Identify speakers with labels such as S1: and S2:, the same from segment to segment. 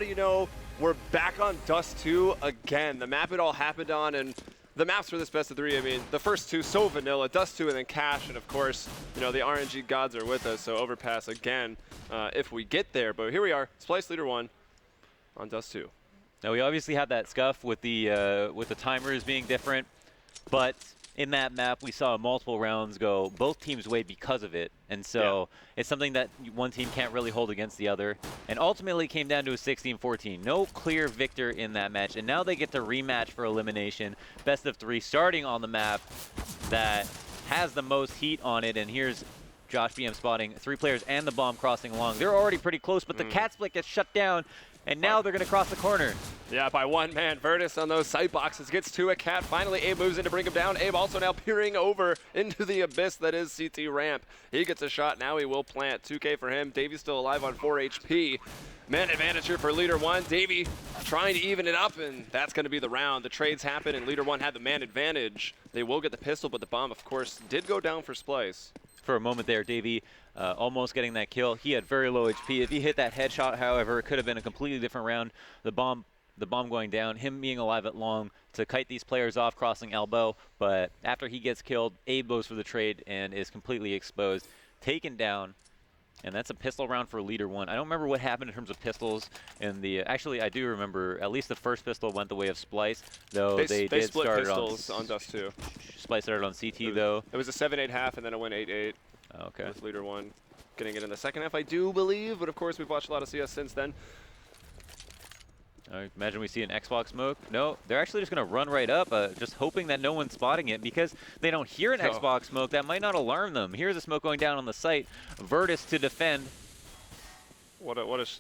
S1: You know, we're back on Dust 2 again. The map it all happened on, and the maps for this best of 3, I mean, the first two so vanilla, Dust 2 and then Cash, and of course, you know, the RNG gods are with us, so Overpass again if we get there. But here we are, Splyce Leader 1 on Dust 2.
S2: Now we obviously had that scuff with the timers being different, but in that map we saw multiple rounds go both teams' way because of it, and so it's something that one team can't really hold against the other, and ultimately came down to a 16-14. No clear victor in that match, and now they get to rematch for elimination, best of 3, starting on the map that has the most heat on it. And here's Josh BM spotting 3 players and the bomb crossing along. They're already pretty close, but the cat split gets shut down, and now they're going to cross the corner.
S1: Yeah, by one man. Virtus on those sight boxes gets to a cat. Finally, Abe moves in to bring him down. Abe also now peering over into the abyss that is CT ramp. He gets a shot. Now he will plant. 2K for him. Davy's still alive on 4 HP. Man advantage here for Leader 1. Davy trying to even it up, and that's going to be the round. The trades happen, and Leader 1 had the man advantage. They will get the pistol, but the bomb, of course, did go down for Splyce.
S2: For a moment there, Davy almost getting that kill. He had very low HP. If he hit that headshot, however, it could have been a completely different round. The bomb going down, him being alive at long to kite these players off, crossing elbow. But after he gets killed, Abe goes for the trade and is completely exposed, taken down. And that's a pistol round for Leader 1. I don't remember what happened in terms of pistols in the. Actually, I do remember at least the first pistol went the way of Splyce, though they did
S1: split
S2: start
S1: pistols on Dust 2.
S2: Splyce started on CT though.
S1: It was a 7-8 half, and then it went 8-8.
S2: Okay.
S1: With Leader 1 getting it in the second half, I do believe. But of course, we've watched a lot of CS since then.
S2: I imagine we see an Xbox smoke. No, they're actually just going to run right up, just hoping that no one's spotting it, because they don't hear an Xbox smoke. That might not alarm them. Here's a smoke going down on the site. Virtus to defend.
S1: This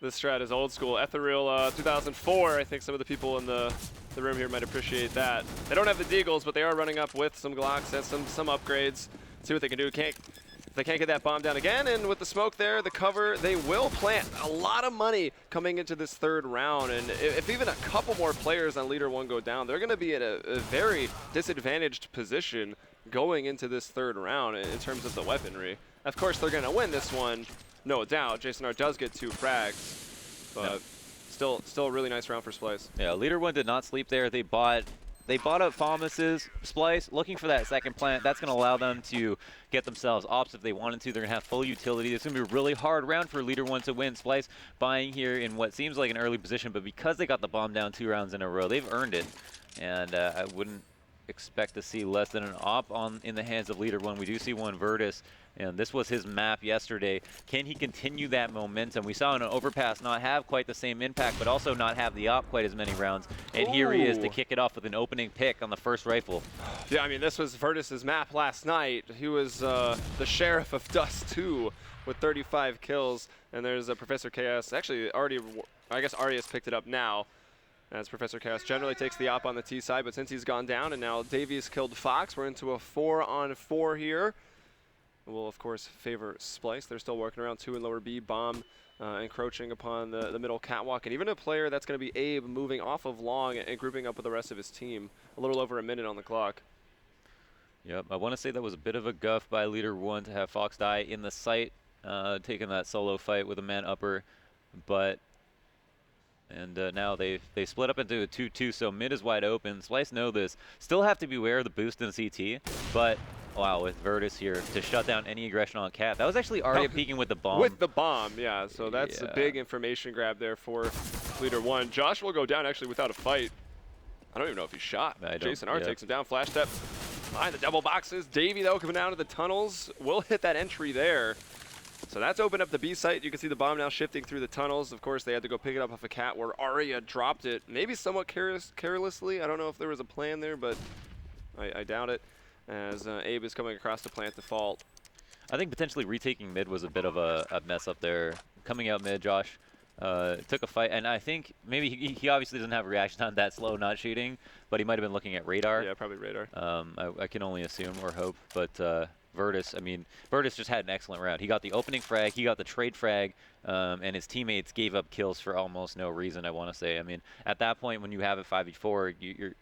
S1: strat is old school. Ethereal 2004. I think some of the people in the room here might appreciate that. They don't have the Deagles, but they are running up with some Glocks and some upgrades. See what they can do. If they can't get that bomb down again, and with the smoke there, the cover, they will plant. A lot of money coming into this third round, and if even a couple more players on Leader 1 go down, they're going to be in a very disadvantaged position going into this third round in terms of the weaponry. Of course, they're going to win this one, no doubt. Jason R does get 2 frags, but still a really nice round for Splyce.
S2: Yeah, Leader 1 did not sleep there. They bought up Thomas's Splyce, looking for that second plant. That's going to allow them to get themselves ops if they wanted to. They're going to have full utility. It's going to be a really hard round for Leader 1 to win. Splyce buying here in what seems like an early position, but because they got the bomb down 2 rounds in a row, they've earned it. And I wouldn't expect to see less than an op in the hands of Leader 1. We do see one Virtus, and this was his map yesterday. Can he continue that momentum? We saw an Overpass not have quite the same impact, but also not have the op quite as many rounds. And here he is to kick it off with an opening pick on the first rifle.
S1: Yeah, I mean, this was Virtus's map last night. He was the sheriff of Dust 2 with 35 kills. And there's Professor Chaos. Actually, I guess Arias picked it up now, as Professor Chaos generally takes the op on the T side, but since he's gone down and now Davies killed Fox, we're into a 4-on-4 here. We'll, of course, favor Splyce. They're still working around 2 in lower B. Bomb encroaching upon the middle catwalk. And even a player that's going to be Abe moving off of long and grouping up with the rest of his team. A little over a minute on the clock.
S2: Yep, I want to say that was a bit of a guff by Leader 1 to have Fox die in the site, taking that solo fight with a man upper. But now they split up into a 2-2, so mid is wide open. Splyce know this. Still have to beware of the boost in CT, but wow, with Virtus here to shut down any aggression on Cat. That was actually Arya peeking with the bomb.
S1: With the bomb, yeah. So that's a big information grab there for Leader 1. Josh will go down actually without a fight. I don't even know if he's shot. Jason R takes him down. Flash step behind the double boxes. Davey, though, coming down to the tunnels. Will hit that entry there. So that's opened up the B site. You can see the bomb now shifting through the tunnels. Of course, they had to go pick it up off a cat where Arya dropped it. Maybe somewhat carelessly. I don't know if there was a plan there, but I doubt it. As Abe is coming across to plant the fault.
S2: I think potentially retaking mid was a bit of a mess up there. Coming out mid, Josh took a fight, and I think maybe he obviously doesn't have a reaction on that slow not shooting, but he might have been looking at radar.
S1: Yeah, probably radar.
S2: I can only assume or hope, but Virtus just had an excellent round. He got the opening frag, he got the trade frag, and his teammates gave up kills for almost no reason, I want to say. I mean, at that point when you have a 5v4,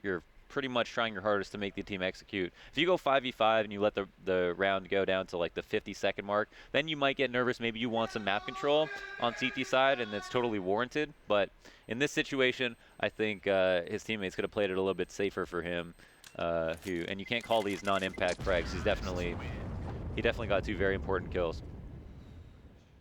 S2: you're pretty much trying your hardest to make the team execute. If you go 5v5 and you let the round go down to like the 50-second mark, then you might get nervous. Maybe you want some map control on CT side, and it's totally warranted. But in this situation, I think his teammates could have played it a little bit safer for him. And you can't call these non-impact frags. He definitely got 2 very important kills.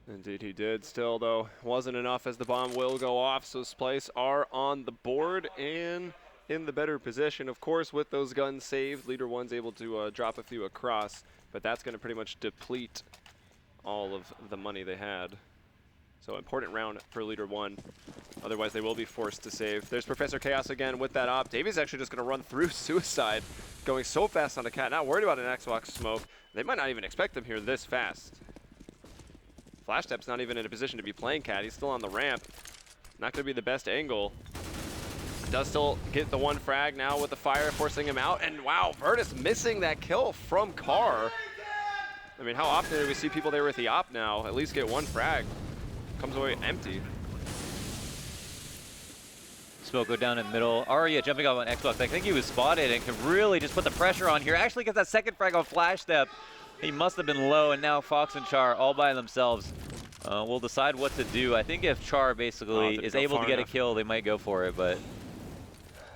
S1: Indeed he did. Still, though, wasn't enough as the bomb will go off, so Splyce are on the board and in the better position. Of course, with those guns saved, Leader One's able to drop a few across, but that's going to pretty much deplete all of the money they had. So important round for Leader One. Otherwise, they will be forced to save. There's Professor Chaos again with that op. Davy's actually just going to run through Suicide, going so fast on the cat. Not worried about an Xbox smoke. They might not even expect him here this fast. Flash Step's not even in a position to be playing cat. He's still on the ramp. Not going to be the best angle. Does still get the 1 frag now with the fire forcing him out. And wow, Virtus missing that kill from Carr. I mean, how often do we see people there with the op now at least get 1 frag? Comes away empty.
S2: Smoke go down in the middle. Arya jumping up on Xbox. I think he was spotted and can really just put the pressure on here. Actually gets that 2nd frag on Flash Step. He must have been low, and now Fox and Char all by themselves will decide what to do. I think if Char basically is able to get a kill, they might go for it, but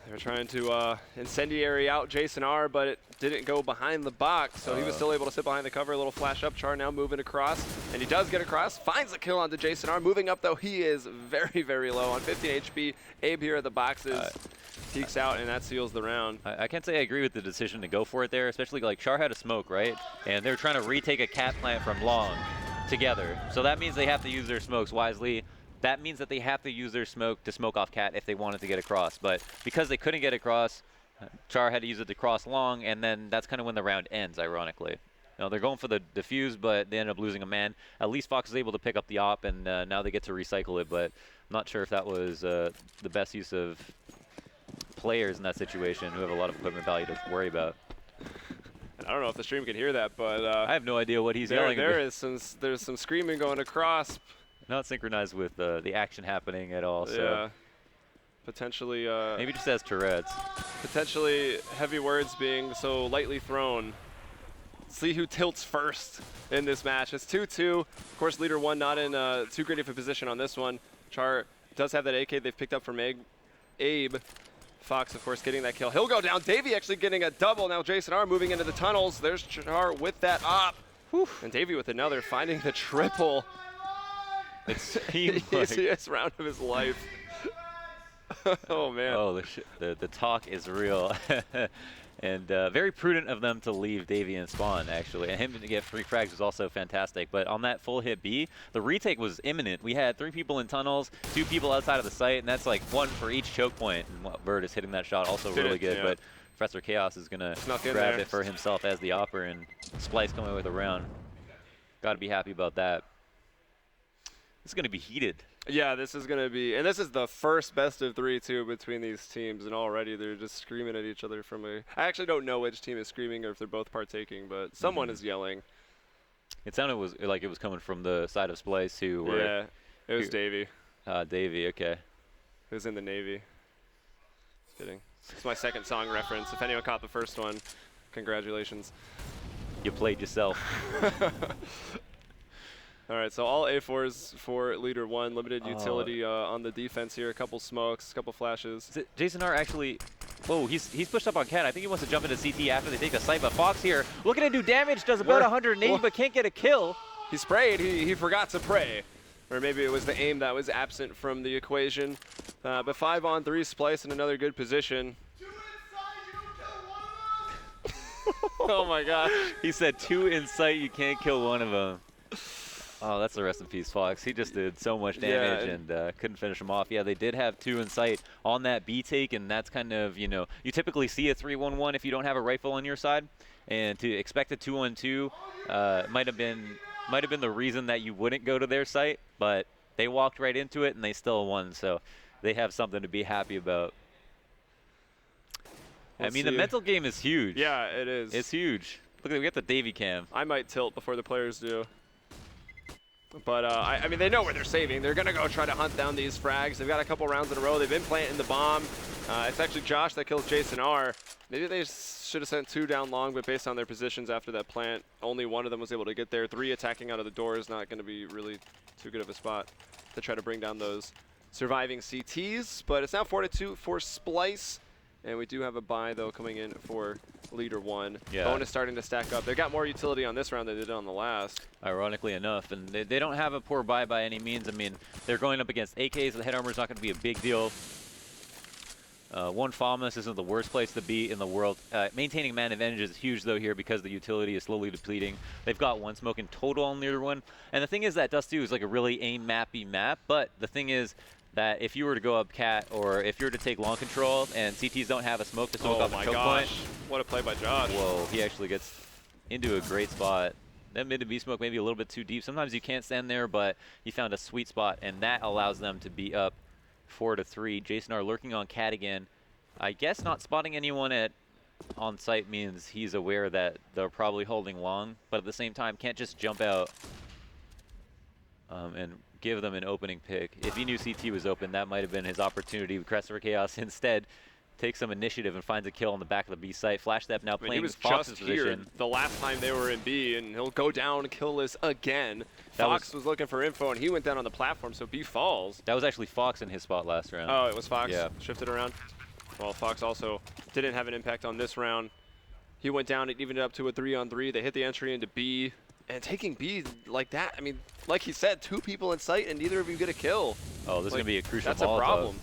S1: they were trying to incendiary out Jason R, but it didn't go behind the box, so he was still able to sit behind the cover. A little flash up. Char now moving across, and he does get across. Finds the kill onto Jason R. Moving up, though, he is very, very low on 15 HP. Abe here at the boxes. Peeks out, and that seals the round.
S2: I can't say I agree with the decision to go for it there, especially like Char had a smoke, right? And they're trying to retake a cat plant from long together. So that means they have to use their smokes wisely. That means that they have to use their smoke to smoke off cat if they wanted to get across. But because they couldn't get across, Char had to use it to cross long, and then that's kind of when the round ends, ironically. You know, they're going for the defuse, but they end up losing a man. At least Fox is able to pick up the op, and now they get to recycle it, but I'm not sure if that was the best use of players in that situation who have a lot of equipment value to worry about.
S1: And I don't know if the stream can hear that, but
S2: I have no idea what he's yelling about.
S1: There's some screaming going across.
S2: Not synchronized with the action happening at all. So
S1: yeah, potentially.
S2: Maybe just as Tourette's.
S1: Potentially heavy words being so lightly thrown. See who tilts first in this match. It's 2-2. Of course, Leader One not in too great of a position on this one. Char does have that AK they've picked up from Abe. Fox, of course, getting that kill. He'll go down. Davey actually getting a double. Now Jason R moving into the tunnels. There's Char with that op. Whew. And Davey with another, finding the triple.
S2: It's easiest
S1: round of his life. Oh, man.
S2: Oh, the talk is real. And very prudent of them to leave Davey in spawn, actually. And him to get 3 frags was also fantastic. But on that full hit B, the retake was imminent. We had 3 people in tunnels, 2 people outside of the site, and that's like 1 for each choke point. And Virtus hitting that shot also really good. Yeah. But Professor Chaos is going to grab it for himself as the opper, and Splyce coming away with a round. Got to be happy about that. It's going to be heated.
S1: Yeah, this is going to be, and this is the first best of 3 too between these teams, and already they're just screaming at each other from a. I actually don't know which team is screaming or if they're both partaking, but someone is yelling.
S2: It sounded like it was coming from the side of Splyce who were.
S1: Yeah, it was Davey.
S2: Davey, okay.
S1: Who's in the Navy? Just kidding. It's my second song reference. If anyone caught the first one, congratulations.
S2: You played yourself.
S1: All right, so all A4s for Leader One. Limited utility on the defense here. A couple smokes, a couple flashes.
S2: Jason R actually, whoa, he's pushed up on Cat. I think he wants to jump into CT after they take the site, but Fox here, looking to do damage, does about 180, but can't get a kill.
S1: He sprayed, he forgot to pray. Or maybe it was the aim that was absent from the equation. But 5-on-3, Splyce in another good position. Oh my gosh.
S2: He said 2 in sight, you can't kill one of them. Oh, that's the rest in peace, Fox. He just did so much damage and couldn't finish him off. Yeah, they did have 2 in sight on that B take, and that's kind of, you know, you typically see a 3-1-1 if you don't have a rifle on your side, and to expect a 2-on-2 might have been the reason that you wouldn't go to their site, but they walked right into it and they still won, so they have something to be happy about. I mean, the mental game is huge.
S1: Yeah, it is.
S2: It's huge. Look, we got the Davey cam.
S1: I might tilt before the players do. But, I mean, they know where they're saving. They're going to go try to hunt down these frags. They've got a couple rounds in a row. They've been planting the bomb. It's actually Josh that kills Jason R. Maybe they should have sent 2 down long, but based on their positions after that plant, only one of them was able to get there. 3 attacking out of the door is not going to be really too good of a spot to try to bring down those surviving CTs. But it's now 4-2 for Splyce. And we do have a buy, though, coming in for Leader 1.
S2: Yeah.
S1: Bonus starting to stack up. They got more utility on this round than they did on the last.
S2: Ironically enough, and they don't have a poor buy by any means. I mean, they're going up against AKs. The head armor is not going to be a big deal. 1 Famas isn't the worst place to be in the world. Maintaining man advantage is huge, though, here because the utility is slowly depleting. They've got 1 smoke in total on Leader 1. And the thing is that Dust 2 is like a really aim-mappy map, but the thing is that if you were to go up cat or if you were to take long control and CTs don't have a smoke to smoke off the choke point.
S1: What a play by Josh.
S2: Whoa, he actually gets into a great spot. That mid to B smoke maybe a little bit too deep. Sometimes you can't stand there, but he found a sweet spot, and that allows them to be up 4-3. Jason R lurking on cat again. I guess not spotting anyone on site means he's aware that they're probably holding long, but at the same time can't just jump out and give them an opening pick. If he knew CT was open, that might have been his opportunity. Crest for Chaos instead takes some initiative and finds a kill on the back of the B site. Flash Step now playing Fox's position.
S1: The last time they were in B, and he'll go down killless again. Fox was looking for info, and he went down on the platform, so B falls.
S2: That was actually Fox in his spot last round.
S1: Oh, it was Fox?
S2: Yeah.
S1: Shifted around? Well, Fox also didn't have an impact on this round. He went down and evened it up to a 3-on-3. They hit the entry into B. And taking B like that, I mean, like he said, 2 people in sight and neither of you get a kill.
S2: Oh, this is going to be a crucial
S1: That's a problem.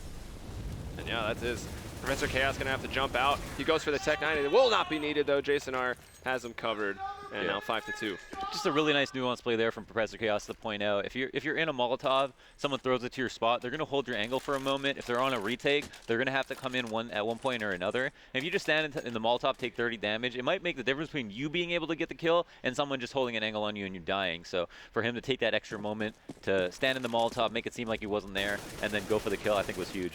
S1: And yeah, that is. Professor Chaos going to have to jump out. He goes for the Tech 9. It will not be needed, though. Jason R has him covered. And now 5-2.
S2: Just a really nice nuanced play there from Professor Chaos to point out. If you're in a Molotov, someone throws it to your spot, they're going to hold your angle for a moment. If they're on a retake, they're going to have to come in at one point or another. And if you just stand in the Molotov, take 30 damage, it might make the difference between you being able to get the kill and someone just holding an angle on you and you dying. So for him to take that extra moment to stand in the Molotov, make it seem like he wasn't there, and then go for the kill, I think was huge.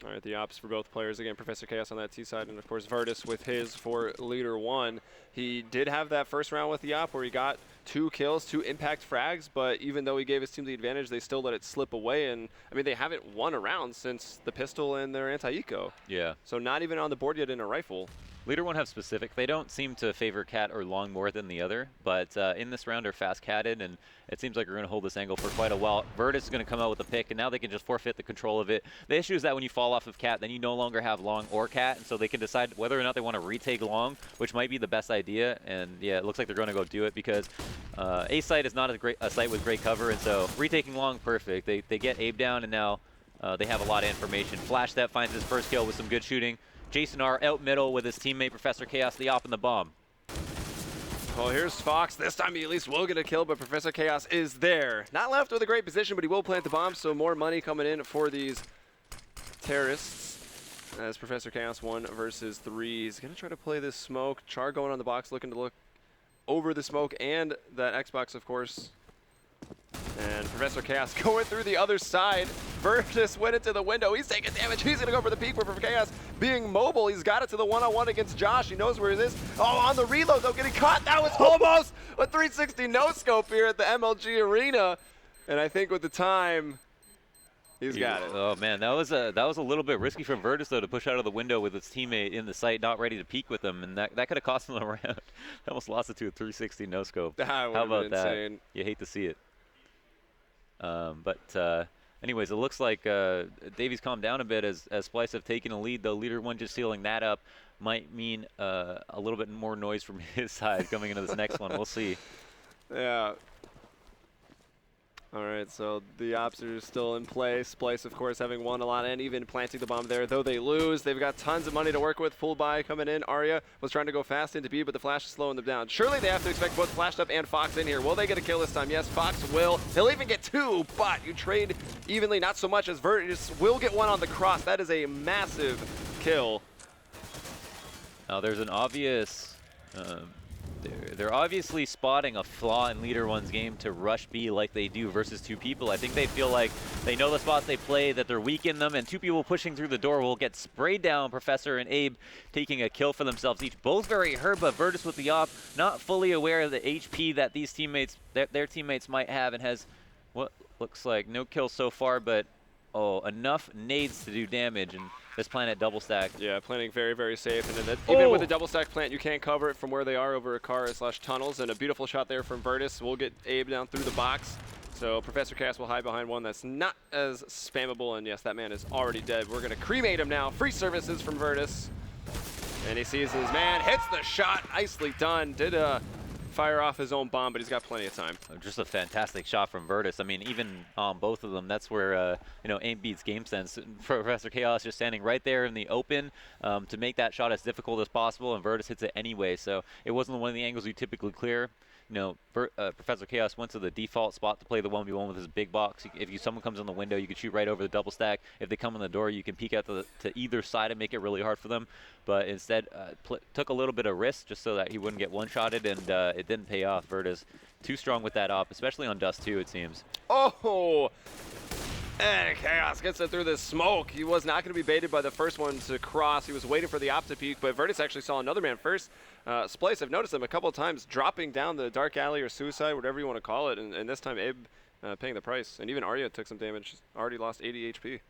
S1: All right, the ops for both players. Again, Professor Chaos on that T side, and of course Virtus with his for Leader 1. He did have that first round with the op where he got 2 kills, 2 impact frags, but even though he gave his team the advantage, they still let it slip away. And I mean, they haven't won a round since the pistol and their anti-eco.
S2: Yeah.
S1: So not even on the board yet in a rifle.
S2: Leader 1 have specific. They don't seem to favor cat or long more than the other, but in this round are fast catted, and it seems like we're going to hold this angle for quite a while. Virtus is going to come out with a pick, and now they can just forfeit the control of it. The issue is that when you fall off of cat, then you no longer have long or cat, and so they can decide whether or not they want to retake long, which might be the best idea. And yeah, it looks like they're going to go do it because A site is not a site with great cover, and so retaking long, perfect. They get Abe down, and now they have a lot of information. Flash Step finds his first kill with some good shooting. Jason R out middle with his teammate Professor Chaos, the op and the bomb.
S1: Well, here's Fox. This time he at least will get a kill, but Professor Chaos is there. Not left with a great position, but he will plant the bomb, so more money coming in for these terrorists. As Professor Chaos 1 versus 3. He's going to try to play this smoke. Char going on the box, looking to look over the smoke and that Xbox, of course. And Professor Chaos going through the other side. Virtus went into the window. He's taking damage. He's going to go for the peek. But for Chaos being mobile, he's got it to the one-on-one against Josh. He knows where it is. Oh, on the reload, though, getting caught. That was almost a 360 no-scope here at the MLG Arena. And I think with the time, he's got it.
S2: Oh, man, that was a little bit risky from Virtus, though, to push out of the window with his teammate in the site, not ready to peek with him. And that could have cost him a round. That almost lost it to a 360 no-scope.
S1: How
S2: about that?
S1: Insane.
S2: You hate to see it. Anyways, it looks like Davies calmed down a bit as Splyce have taken a lead, though Leader 1 just sealing that up might mean a little bit more noise from his side coming into this next one. We'll see.
S1: Yeah. All right, so the ops are still in play. Splyce, of course, having won a lot and even planting the bomb there. Though they lose, they've got tons of money to work with. Full buy coming in. Arya was trying to go fast into B, but the Flash is slowing them down. Surely they have to expect both Flashed Up and Fox in here. Will they get a kill this time? Yes, Fox will. He'll even get 2, but you trade evenly, not so much as Virtus will get 1 on the cross. That is a massive kill.
S2: Now, there's an obvious they're obviously spotting a flaw in Leader One's game to rush B like they do versus 2 people. I think they feel like they know the spots they play, that they're weak in them, and 2 people pushing through the door will get sprayed down. Professor and Abe taking a kill for themselves each. Both very hurt, but Virtus with the op, not fully aware of the HP that these teammates, their teammates might have, and has what looks like no kills so far, but enough nades to do damage. And this planet double stack. Yeah,
S1: planting very, very safe. And then even with the double stack plant, you can't cover it from where they are over a car / tunnels. And a beautiful shot there from Virtus. We'll get Abe down through the box. So Professor Chaos will hide behind one that's not as spammable. And yes, that man is already dead. We're going to cremate him now. Free services from Virtus. And he sees his man, hits the shot. Nicely done. Did fire off his own bomb, but he's got plenty of time.
S2: Just a fantastic shot from Virtus. I mean, even on both of them, that's where aim beats game sense. Professor Chaos just standing right there in the open to make that shot as difficult as possible, and Virtus hits it anyway. So it wasn't one of the angles you typically clear. Professor Chaos went to the default spot to play the 1v1 with his big box. If someone comes in the window, you can shoot right over the double stack. If they come in the door, you can peek out to either side and make it really hard for them. But instead, took a little bit of risk just so that he wouldn't get one-shotted, and it didn't pay off. Virtus too strong with that op, especially on Dust 2, it seems.
S1: Oh! And Chaos gets it through the smoke. He was not going to be baited by the first one to cross. He was waiting for the op to peek, but Virtus actually saw another man first. Splyce, I've noticed him a couple of times dropping down the dark alley or suicide, whatever you want to call it, and this time Abe paying the price. And even Arya took some damage, already lost 80 HP.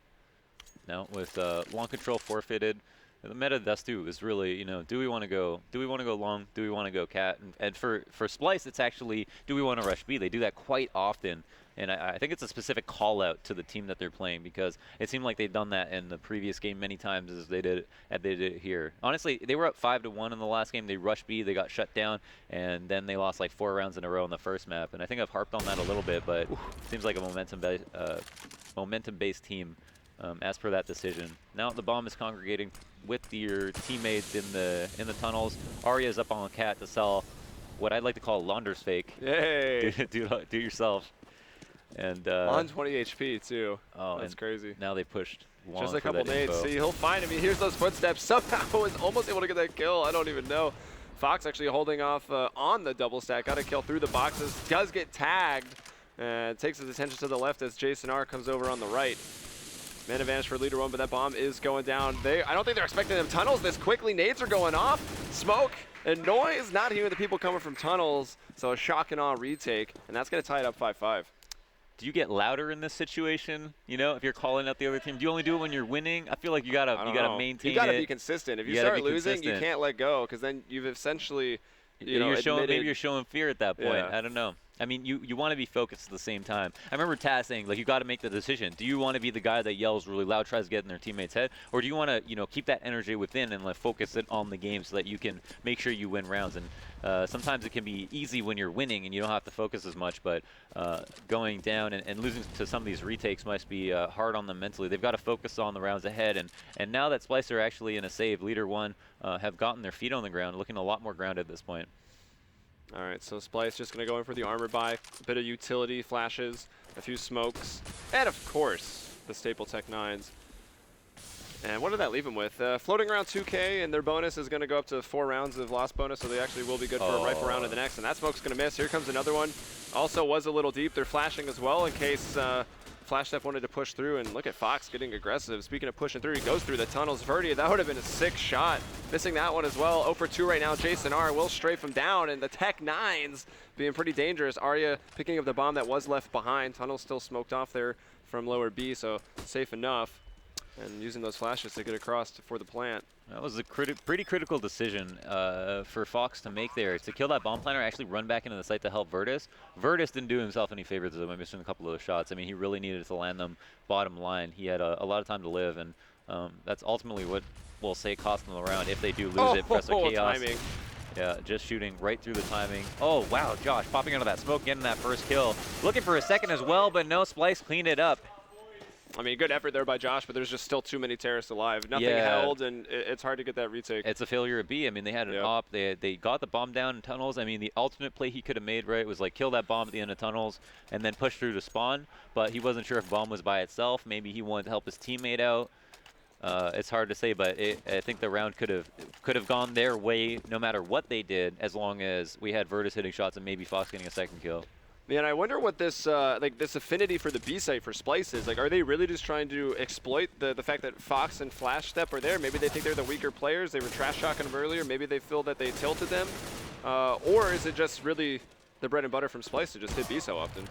S2: Now with long control forfeited, the meta Dust 2 is really, do we want to go long? Do we want to go cat? And for Splyce, it's actually, do we want to rush B? They do that quite often. And I think it's a specific call out to the team that they're playing, because it seemed like they've done that in the previous game many times as they did it here. Honestly, they were up 5-1 in the last game. They rushed B, they got shut down, and then they lost like 4 rounds in a row in the first map. And I think I've harped on that a little bit, but it seems like a momentum-based team as per that decision. Now the bomb is congregating with your teammates in the tunnels. Arya's up on cat to sell what I'd like to call launder's fake.
S1: Yay!
S2: do yourself. And
S1: on 20 HP too.
S2: Oh,
S1: that's crazy.
S2: Now they pushed long.
S1: Just a couple nades. See, he'll find him. He hears those footsteps. Somehow is almost able to get that kill. I don't even know. Fox actually holding off on the double stack. Got a kill through the boxes. Does get tagged. And takes his attention to the left as Jason R comes over on the right. Man advantage for Leader One, but that bomb is going down. I don't think they're expecting them tunnels this quickly. Nades are going off. Smoke and noise. Not hearing the people coming from tunnels. So a shock and awe retake. And that's going to tie it up 5-5.
S2: Do you get louder in this situation? If you're calling out the other team, do you only do it when you're winning? I feel like you gotta maintain.
S1: You gotta be consistent. If you start losing, you can't let go, because then you've essentially, maybe
S2: you're showing fear at that point.
S1: Yeah.
S2: I don't know. I mean, you want to be focused at the same time. I remember Taz saying, like, you got to make the decision. Do you want to be the guy that yells really loud, tries to get in their teammate's head, or do you want to, keep that energy within and focus it on the game so that you can make sure you win rounds? And sometimes it can be easy when you're winning and you don't have to focus as much, but going down and losing to some of these retakes must be hard on them mentally. They've got to focus on the rounds ahead, and now that Splyce are actually in a save, Leader One have gotten their feet on the ground, looking a lot more grounded at this point.
S1: All right, so Splyce just going to go in for the armor buy, a bit of utility, flashes, a few smokes, and of course, the staple Tech 9s. And what did that leave him with? Floating around 2K, and their bonus is going to go up to 4 rounds of lost bonus, so they actually will be good for a rifle round in the next. And that smoke's going to miss. Here comes another one. Also was a little deep. They're flashing as well in case Flash Steph wanted to push through. And look at Fox getting aggressive. Speaking of pushing through, he goes through the tunnels. Verdi, that would have been a sick shot. Missing that one as well. 0 for 2 right now. Jason R will strafe him down, and the Tech 9s being pretty dangerous. Arya picking up the bomb that was left behind. Tunnel still smoked off there from lower B, so safe enough. And using those flashes to get across for the plant.
S2: That was a pretty critical decision for Fox to make there. To kill that bomb planter, actually run back into the site to help Virtus. Virtus didn't do himself any favors by missing a couple of those shots. I mean, he really needed to land them bottom line. He had a lot of time to live, and that's ultimately what we'll say cost them the round if they do lose it. Professor Chaos.
S1: Timing.
S2: Yeah, just shooting right through the timing. Oh, wow, Josh popping out of that smoke, getting that first kill. Looking for a second as well, but no, Splyce cleaned it up.
S1: I mean, good effort there by Josh, but there's just still too many terrorists alive. Nothing held, and it's hard to get that retake.
S2: It's a failure of B. I mean, they had an op. They got the bomb down in tunnels. I mean, the ultimate play he could have made, right, was like kill that bomb at the end of tunnels and then push through to spawn. But he wasn't sure if bomb was by itself. Maybe he wanted to help his teammate out. It's hard to say, but I think the round could have gone their way no matter what they did, as long as we had Virtus hitting shots and maybe Fox getting a second kill.
S1: Man, I wonder what this like this affinity for the B site for Splyce is. Like, are they really just trying to exploit the fact that Fox and Flash Step are there? Maybe they think they're the weaker players. They were trash talking them earlier. Maybe they feel that they tilted them, or is it just really the bread and butter from Splyce to just hit B so often?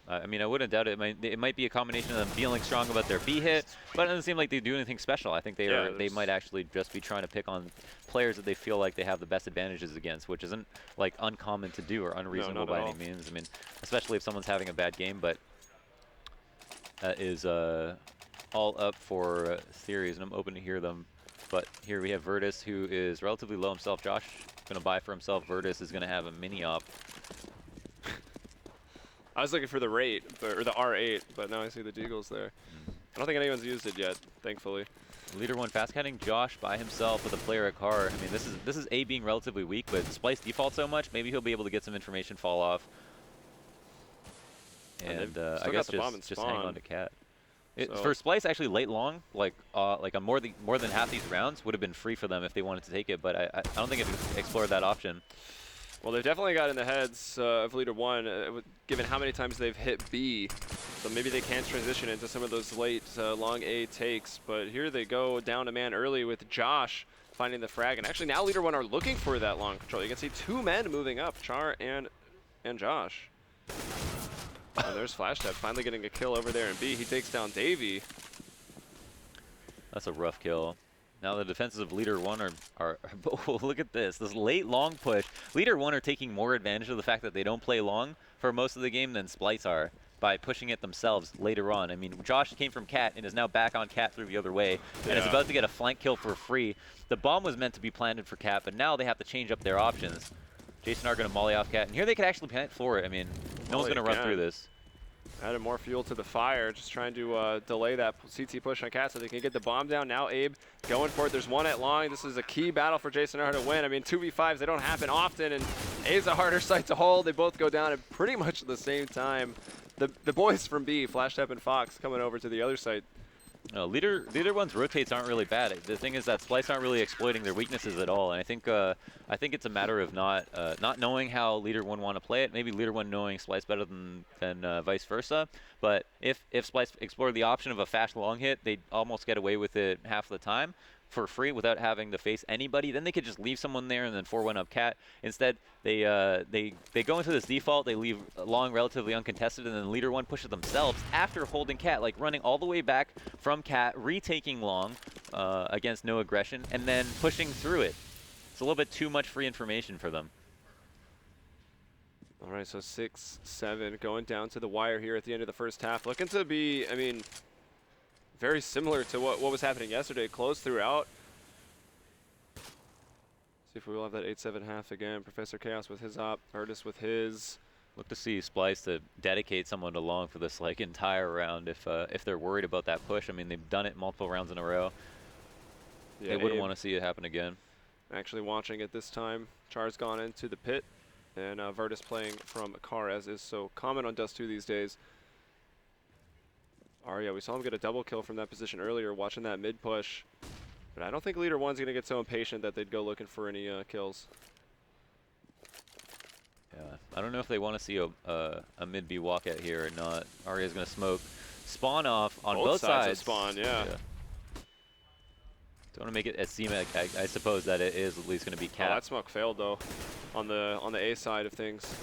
S2: I mean, I wouldn't doubt it. It might be a combination of them feeling strong about their B hit, but it doesn't seem like they do anything special. I think they might actually just be trying to pick on players that they feel like they have the best advantages against, which isn't like uncommon to do or unreasonable by any means. I mean, especially if someone's having a bad game, but that is all up for theories, and I'm open to hear them. But here we have Virtus, who is relatively low himself. Josh going to buy for himself. Virtus is going to have a mini op.
S1: I was looking for the rate, or the R8, but now I see the Deagles there. I don't think anyone's used it yet, thankfully.
S2: Leader 1 fast catting Josh by himself with a player at car. I mean, this is A being relatively weak, but Splyce defaults so much, maybe he'll be able to get some information fall off. And I guess just hang on to Cat. For Splyce, actually late long, like on more than half these rounds would have been free for them if they wanted to take it, but I don't think it explored that option.
S1: Well, they've definitely got in the heads of Leader 1, given how many times they've hit B. So maybe they can transition into some of those late long A takes. But here they go down a man early with Josh finding the frag. And actually now Leader 1 are looking for that long control. You can see two men moving up, Char and Josh. And there's Flash Tap finally getting a kill over there in B. He takes down Davey.
S2: That's a rough kill. Now the defenses of Leader 1 are oh, look at this late long push. Leader 1 are taking more advantage of the fact that they don't play long for most of the game than Splyce are by pushing it themselves later on. I mean, Josh came from Cat and is now back on Cat through the other way and is about to get a flank kill for free. The bomb was meant to be planted for Cat, but now they have to change up their options. Jason are going to molly off Cat, and here they could actually plant for it. I mean, no one's going to run through this.
S1: Added more fuel to the fire, just trying to delay that CT push on Cat so they can get the bomb down. Now Abe going for it. There's one at long. This is a key battle for Jason to win. I mean, 2v5s, they don't happen often, and Abe's a harder site to hold. They both go down at pretty much the same time. The boys from B, Flash Tap and Fox, coming over to the other site.
S2: No, Leader 1's rotates aren't really bad. The thing is that Splyce aren't really exploiting their weaknesses at all, and I think it's a matter of not knowing how Leader 1 want to play it. Maybe Leader 1 knowing Splyce better than vice versa. But if Splyce explored the option of a fast long hit, they'd almost get away with it half the time for free without having to face anybody. Then they could just leave someone there and then 4-1 up Cat. Instead, they go into this default, they leave long relatively uncontested, and then Leader 1 pushes themselves after holding Cat, like running all the way back from Cat, retaking long against no aggression, and then pushing through it. It's a little bit too much free information for them.
S1: All right, so 6-7 going down to the wire here at the end of the first half. Looking to be, I mean, very similar to what was happening yesterday. Close throughout. See if we will have that 8-7 half again. Professor Chaos with his op, Virtus with his.
S2: Look to see Splyce to dedicate someone to long for this like entire round if they're worried about that push. I mean, they've done it multiple rounds in a row. Yeah, they wouldn't want to see it happen again.
S1: Actually watching it this time. Char's gone into the pit, and Virtus playing from a car, as is so common on Dust 2 these days. Arya, we saw him get a double kill from that position earlier, watching that mid push. But I don't think Leader 1's going to get so impatient that they'd go looking for any kills.
S2: Yeah, I don't know if they want to see a mid B walk out here or not. Arya's going to smoke. Spawn off on both sides.
S1: Of spawn, yeah.
S2: Don't want to make it as seem like I suppose that it is at least going to be Cat.
S1: Oh, that smoke failed though, on the A side of things.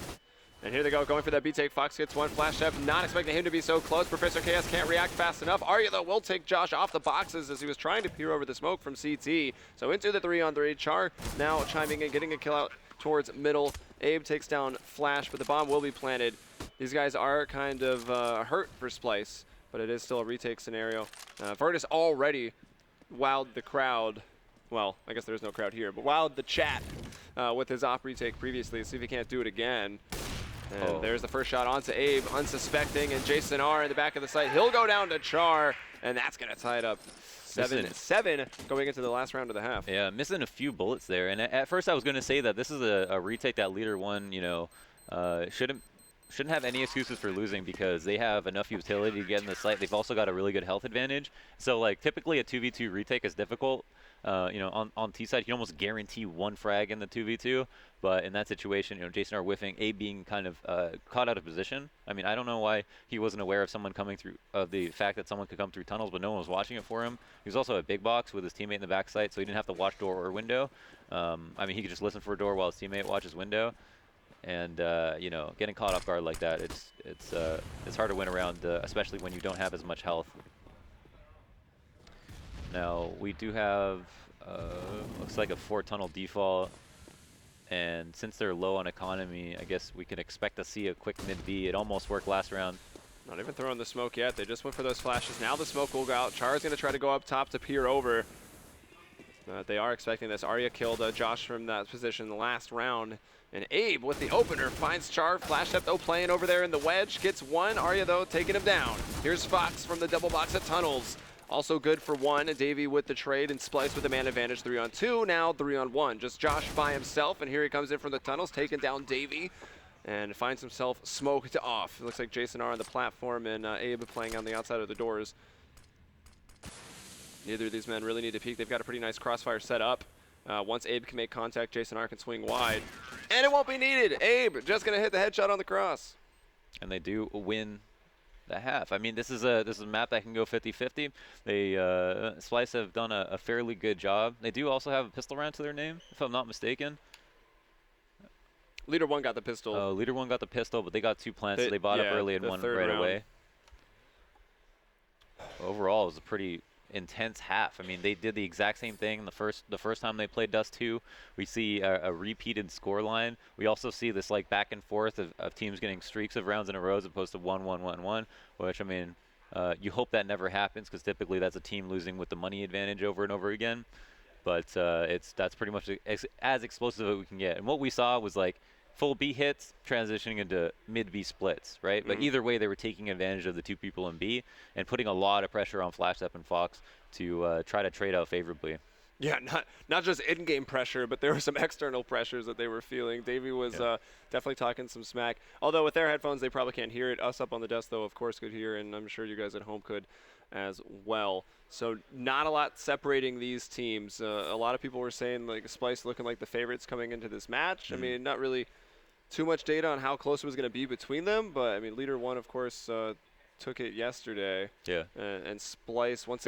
S1: And here they go, going for that B take. Fox gets one. Flash Tap, not expecting him to be so close. Professor Chaos can't react fast enough. Arya, though, will take Josh off the boxes as he was trying to peer over the smoke from CT. So into the 3-on-3. Char now chiming in, getting a kill out towards middle. Abe takes down Flash, but the bomb will be planted. These guys are kind of hurt for Splyce, but it is still a retake scenario. Virtus already wowed the crowd. Well, I guess there's no crowd here, but wowed the chat with his op retake previously. See if he can't do it again. And there's the first shot onto Abe, unsuspecting, and Jason R in the back of the site. He'll go down to Char, and that's going to tie it up. 7-7 going into the last round of the half.
S2: Yeah, missing a few bullets there. And at first I was going to say that this is a retake that Leader 1, you know, shouldn't shouldn't have any excuses for losing because they have enough utility to get in the site. They've also got a really good health advantage. So like typically a 2v2 retake is difficult. You know, on T side, you can almost guarantee one frag in the 2v2. But in that situation, you know, Jason R whiffing, A being kind of caught out of position. I mean, I don't know why he wasn't aware of someone coming through, of the fact that someone could come through tunnels, but no one was watching it for him. He was also a big box with his teammate in the backside, so he didn't have to watch door or window. I mean, he could just listen for a door while his teammate watches window. And you know, getting caught off guard like that, it's hard to win around, especially when you don't have as much health. Now we do have looks like a 4-tunnel default, and since they're low on economy, I guess we can expect to see a quick mid B. It almost worked last round.
S1: Not even throwing the smoke yet. They just went for those flashes. Now the smoke will go out. Char's going to try to go up top to peer over. They are expecting this. Arya killed Josh from that position the last round. And Abe with the opener finds Char. Flash up though, playing over there in the wedge. Gets one. Arya though taking him down. Here's Fox from the double box at tunnels. Also good for one. Davey with the trade and Splyce with the man advantage 3-on-2. Now 3-on-1. Just Josh by himself. And here he comes in from the tunnels, taking down Davey. And finds himself smoked off. It looks like Jason R on the platform and Abe playing on the outside of the doors. Neither of these men really need to peek. They've got a pretty nice crossfire set up. Once Abe can make contact, Jason R can swing wide. And it won't be needed. Abe just going to hit the headshot on the cross.
S2: And they do win the half. I mean, this is a map that can go 50-50. They Splyce have done a fairly good job. They do also have a pistol round to their name, if I'm not mistaken.
S1: Leader 1 got the pistol.
S2: Leader 1 got the pistol, but they got 2 plants, so they bought up early and won right away. Overall, it was a pretty intense half. I mean, they did the exact same thing the first time they played Dust 2. We see a repeated score line. We also see this like back and forth of teams getting streaks of rounds in a row as opposed to 1-1-1-1, which, I mean, you hope that never happens because typically that's a team losing with the money advantage over and over again. But that's pretty much as explosive as we can get. And what we saw was like full B hits transitioning into mid B splits, right? But either way, they were taking advantage of the 2 people in B and putting a lot of pressure on FlashStep and Fox to try to trade out favorably.
S1: Yeah, not just in-game pressure, but there were some external pressures that they were feeling. Davey was definitely talking some smack. Although with their headphones, they probably can't hear it. Us up on the desk, though, of course, could hear, and I'm sure you guys at home could as well. So not a lot separating these teams. A lot of people were saying like Splyce looking like the favorites coming into this match. I mean, not really too much data on how close it was going to be between them, but I mean, Leader 1, of course, took it yesterday. Yeah. And Splyce once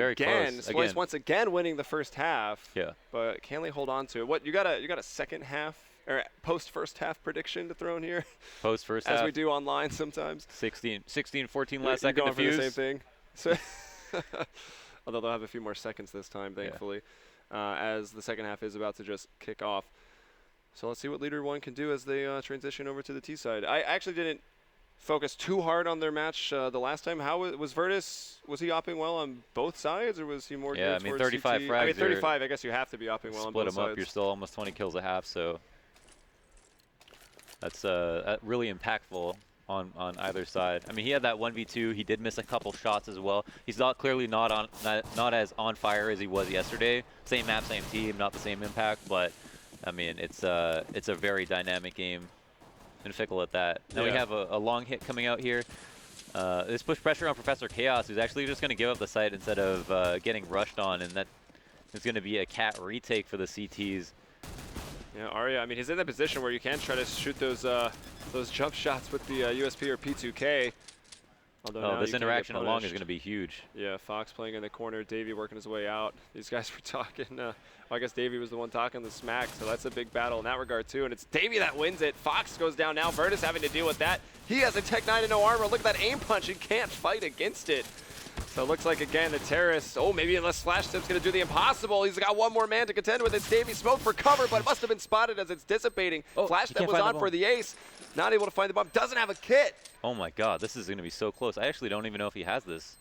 S1: again winning the first half. Yeah. But can they hold on to it? What you got a second half or post first half prediction to throw in here?
S2: Post first half.
S1: As we do online sometimes.
S2: 16-14 last second to fuse.
S1: The same thing. So although they'll have a few more seconds this time, thankfully, as the second half is about to just kick off. So let's see what Leader 1 can do as they transition over to the T side. I actually didn't focus too hard on their match the last time. How was Virtus? Was he opping well on both sides, or was he more?
S2: Yeah, I mean 35
S1: CT?
S2: frags.
S1: I mean 35. I guess you have to be opping well on both sides.
S2: Split them up. You're still almost 20 kills a half. So that's really impactful on either side. I mean, he had that 1v2. He did miss a couple shots as well. He's clearly not as on fire as he was yesterday. Same map, same team, not the same impact, but I mean, it's a very dynamic game and fickle at that. Now we have a long hit coming out here. This push pressure on Professor Chaos, who's actually just going to give up the site instead of getting rushed on, and that is going to be a cat retake for the CTs.
S1: Yeah, Arya, I mean, he's in that position where you can try to shoot those jump shots with the USP or P2K.
S2: Although this interaction along is going to be huge.
S1: Yeah, Fox playing in the corner, Davey working his way out. These guys were talking. Well, I guess Davey was the one talking the smack, so that's a big battle in that regard too. And it's Davey that wins it. Fox goes down now. Virtus having to deal with that. He has a Tech 9 and no armor. Look at that aim punch. He can't fight against it. So it looks like, again, the terrorist, maybe unless FlashStep's going to do the impossible. He's got one more man to contend with. It's Davey smoke for cover, but it must have been spotted as it's dissipating. FlashStep was on for the ace. Not able to find the bomb. Doesn't have a kit.
S2: Oh, my God. This is going to be so close. I actually don't even know if he has this.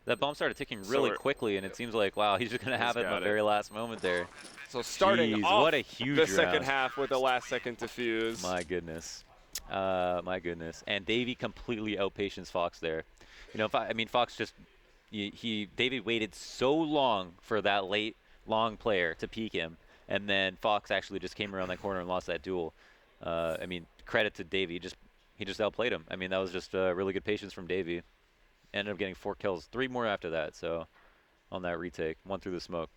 S2: That bomb started ticking really quickly, and it seems like, wow, he's just going to have it in the very last moment there.
S1: So starting off
S2: what a huge
S1: the second half with the last second to fuse.
S2: My goodness. My goodness. And Davey completely outpatients Fox there. You know, I mean, Fox just... Davey waited so long for that late, long player to peek him, and then Fox actually just came around that corner and lost that duel. I mean, credit to Davey, just he just outplayed him. I mean, that was just really good patience from Davey. Ended up getting 4 kills, 3 more after that. So on that retake, 1 through the smoke.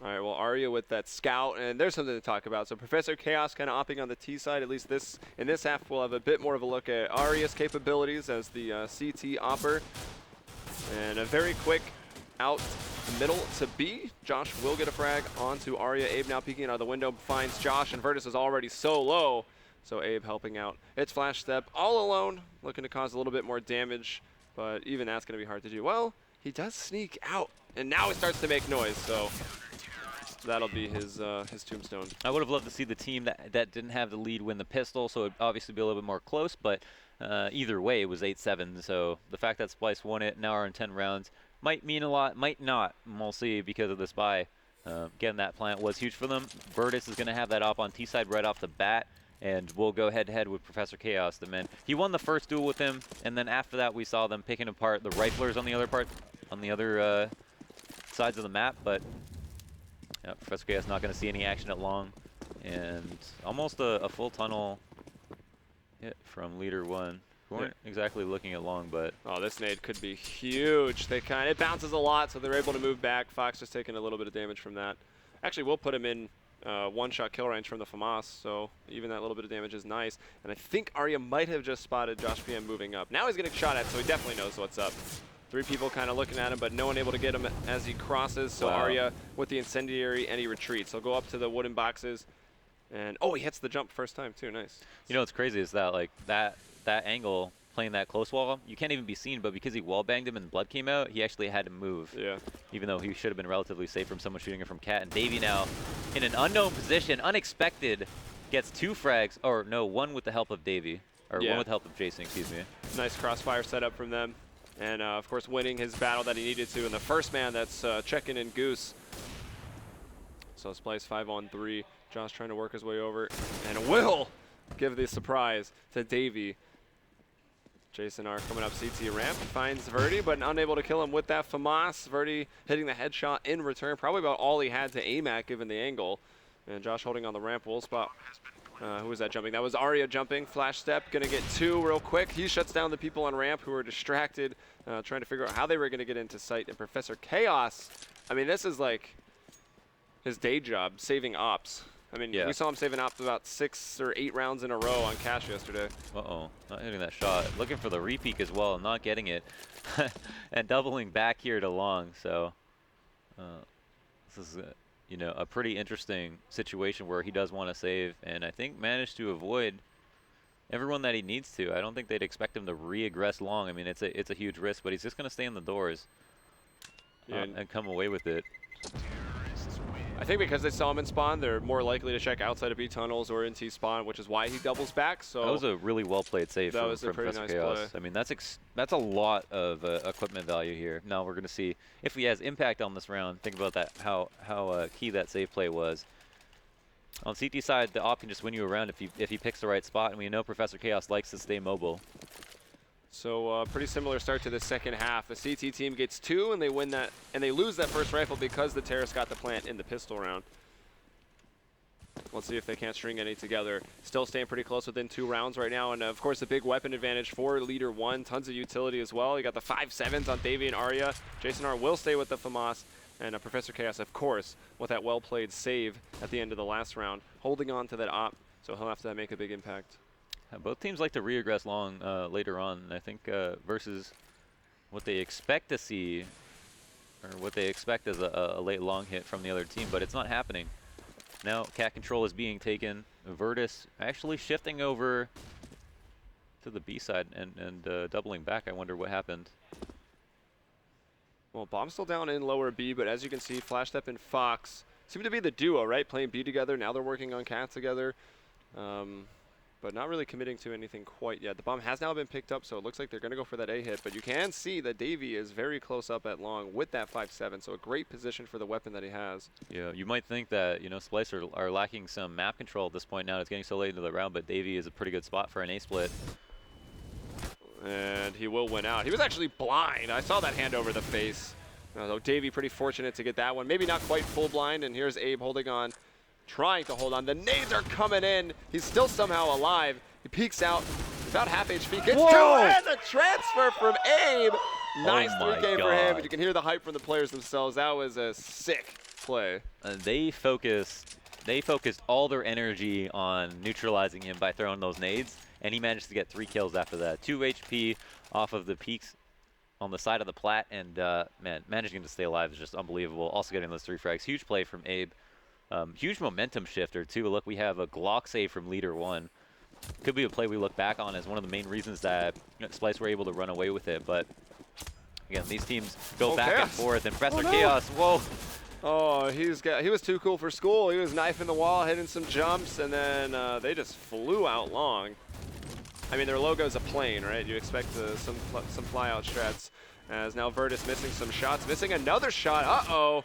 S1: All right, well, Arya with that scout, and there's something to talk about. So Professor Chaos kind of opting on the T side. At least in this half, we'll have a bit more of a look at Arya's capabilities as the CT opper. And a very quick out middle to B. Josh will get a frag onto Arya. Abe now peeking out of the window, finds Josh, and Virtus is already so low. So Abe helping out. It's Flash Step all alone, looking to cause a little bit more damage, but even that's going to be hard to do. Well, he does sneak out, and now he starts to make noise, so that'll be his tombstone. I
S2: would have loved to see the team that didn't have the lead win the pistol, so it'd obviously be a little bit more close, but either way, it was 8-7, so the fact that Splyce won it, now are in 10 rounds, might mean a lot, might not, and we'll see because of this bye. Getting that plant was huge for them. Virtus is going to have that op on T-side right off the bat, and we'll go head-to-head with Professor Chaos, the man. He won the first duel with him, and then after that, we saw them picking apart the riflers on the other sides of the map, but Professor Chaos not going to see any action at long, and almost a full tunnel hit from leader 1. We weren't exactly looking at long, but
S1: oh, this nade could be huge. It bounces a lot, so they're able to move back. Fox just taking a little bit of damage from that. Actually, we'll put him in one-shot kill range from the FAMAS, so even that little bit of damage is nice. And I think Arya might have just spotted Josh PM moving up. Now he's getting shot at, so he definitely knows what's up. 3 people kind of looking at him, but no one able to get him as he crosses. So wow. Arya with the incendiary, and he retreats. He'll go up to the wooden boxes, and oh, he hits the jump first time too. Nice.
S2: You know what's crazy is that like that angle, playing that close wall, you can't even be seen, but because he wall banged him and blood came out, he actually had to move. Yeah. Even though he should have been relatively safe from someone shooting him from Cat. And Davey now in an unknown position, unexpected, gets 2 frags, or no, 1 with the help of Davey, or 1 with the help of Jason, excuse me.
S1: Nice crossfire setup from them. And of course winning his battle that he needed to. And the first man that's checking in Goose. So Splyce 5-on-3. Josh trying to work his way over. And will give the surprise to Davey. Jason R coming up CT ramp, finds Verdi, but unable to kill him with that FAMAS. Verdi hitting the headshot in return, probably about all he had to aim at given the angle. And Josh holding on the ramp, will spot. Who was that jumping? That was Arya jumping. Flash Step, gonna get 2 real quick. He shuts down the people on ramp who are distracted, trying to figure out how they were gonna get into sight. And Professor Chaos, I mean, this is like his day job, saving ops. I mean, we saw him saving ops about 6 or 8 rounds in a row on Cash yesterday.
S2: Uh-oh, not hitting that shot. Looking for the repeat as well, not getting it. And doubling back here to long, so this is you know, a pretty interesting situation where he does want to save, and I think managed to avoid everyone that he needs to. I don't think they'd expect him to re-aggress long. I mean, it's a huge risk, but he's just going to stay in the doors and come away with it.
S1: I think because they saw him in spawn, they're more likely to check outside of B tunnels or in T spawn, which is why he doubles back. So
S2: that was a really well played save.
S1: That was a pretty nice play.
S2: I mean, that's a lot of equipment value here. Now we're going to see if he has impact on this round. Think about that, how key that save play was. On CT side, the op can just win you around if he picks the right spot, and we know Professor Chaos likes to stay mobile.
S1: So pretty similar start to the second half. The CT team gets 2, and they win that, and they lose that first rifle because the Terrace got the plant in the pistol round. Let's see if they can't string any together. Still staying pretty close within 2 rounds right now, and of course a big weapon advantage for leader 1. Tons of utility as well. You got the 5.7s on Davey and Arya. Jason R will stay with the FAMAS, and Professor Chaos, of course, with that well-played save at the end of the last round, holding on to that op, so he'll have to make a big impact.
S2: Both teams like to re-aggress long later on, and I think versus what they expect to see, or what they expect as a late long hit from the other team, but it's not happening. Now cat control is being taken. Virtus actually shifting over to the B side and doubling back. I wonder what happened.
S1: Well, Bomb's still down in lower B, but as you can see, Flash Step and Fox seem to be the duo, right? Playing B together. Now they're working on cat together. But not really committing to anything quite yet. The bomb has now been picked up, so it looks like they're going to go for that A hit. But you can see that Davey is very close up at long with that 5.7, so a great position for the weapon that he has.
S2: Yeah, you might think that, you know, Splyce are lacking some map control at this point now. It's getting so late into the round, but Davey is a pretty good spot for an A split.
S1: And he will win out. He was actually blind. I saw that hand over the face. So Davey pretty fortunate to get that one. Maybe not quite full blind, and here's Abe holding on. Trying to hold on. The nades are coming in. He's still somehow alive. He peeks out, about half HP, gets
S2: Whoa!
S1: 2, and the transfer from Abe. Nice
S2: Oh my
S1: 3K for him,
S2: God.
S1: and you can hear the hype from the players themselves. That was a sick play.
S2: They focused all their energy on neutralizing him by throwing those nades, and he managed to get 3 kills after that. 2 HP off of the peaks on the side of the plat, and man, managing to stay alive is just unbelievable. Also getting those 3 frags. Huge play from Abe. Huge momentum shifter too. Look, we have a Glock save from Leader 1. Could be a play we look back on as one of the main reasons that Splyce were able to run away with it. But again, these teams go back and forth, and Professor Chaos, whoa.
S1: Oh, he was too cool for school. He was knifing the wall, hitting some jumps, and then they just flew out long. I mean, their logo's a plane, right? You expect some fly-out strats. As now Virtus missing some shots, missing another shot. Uh-oh.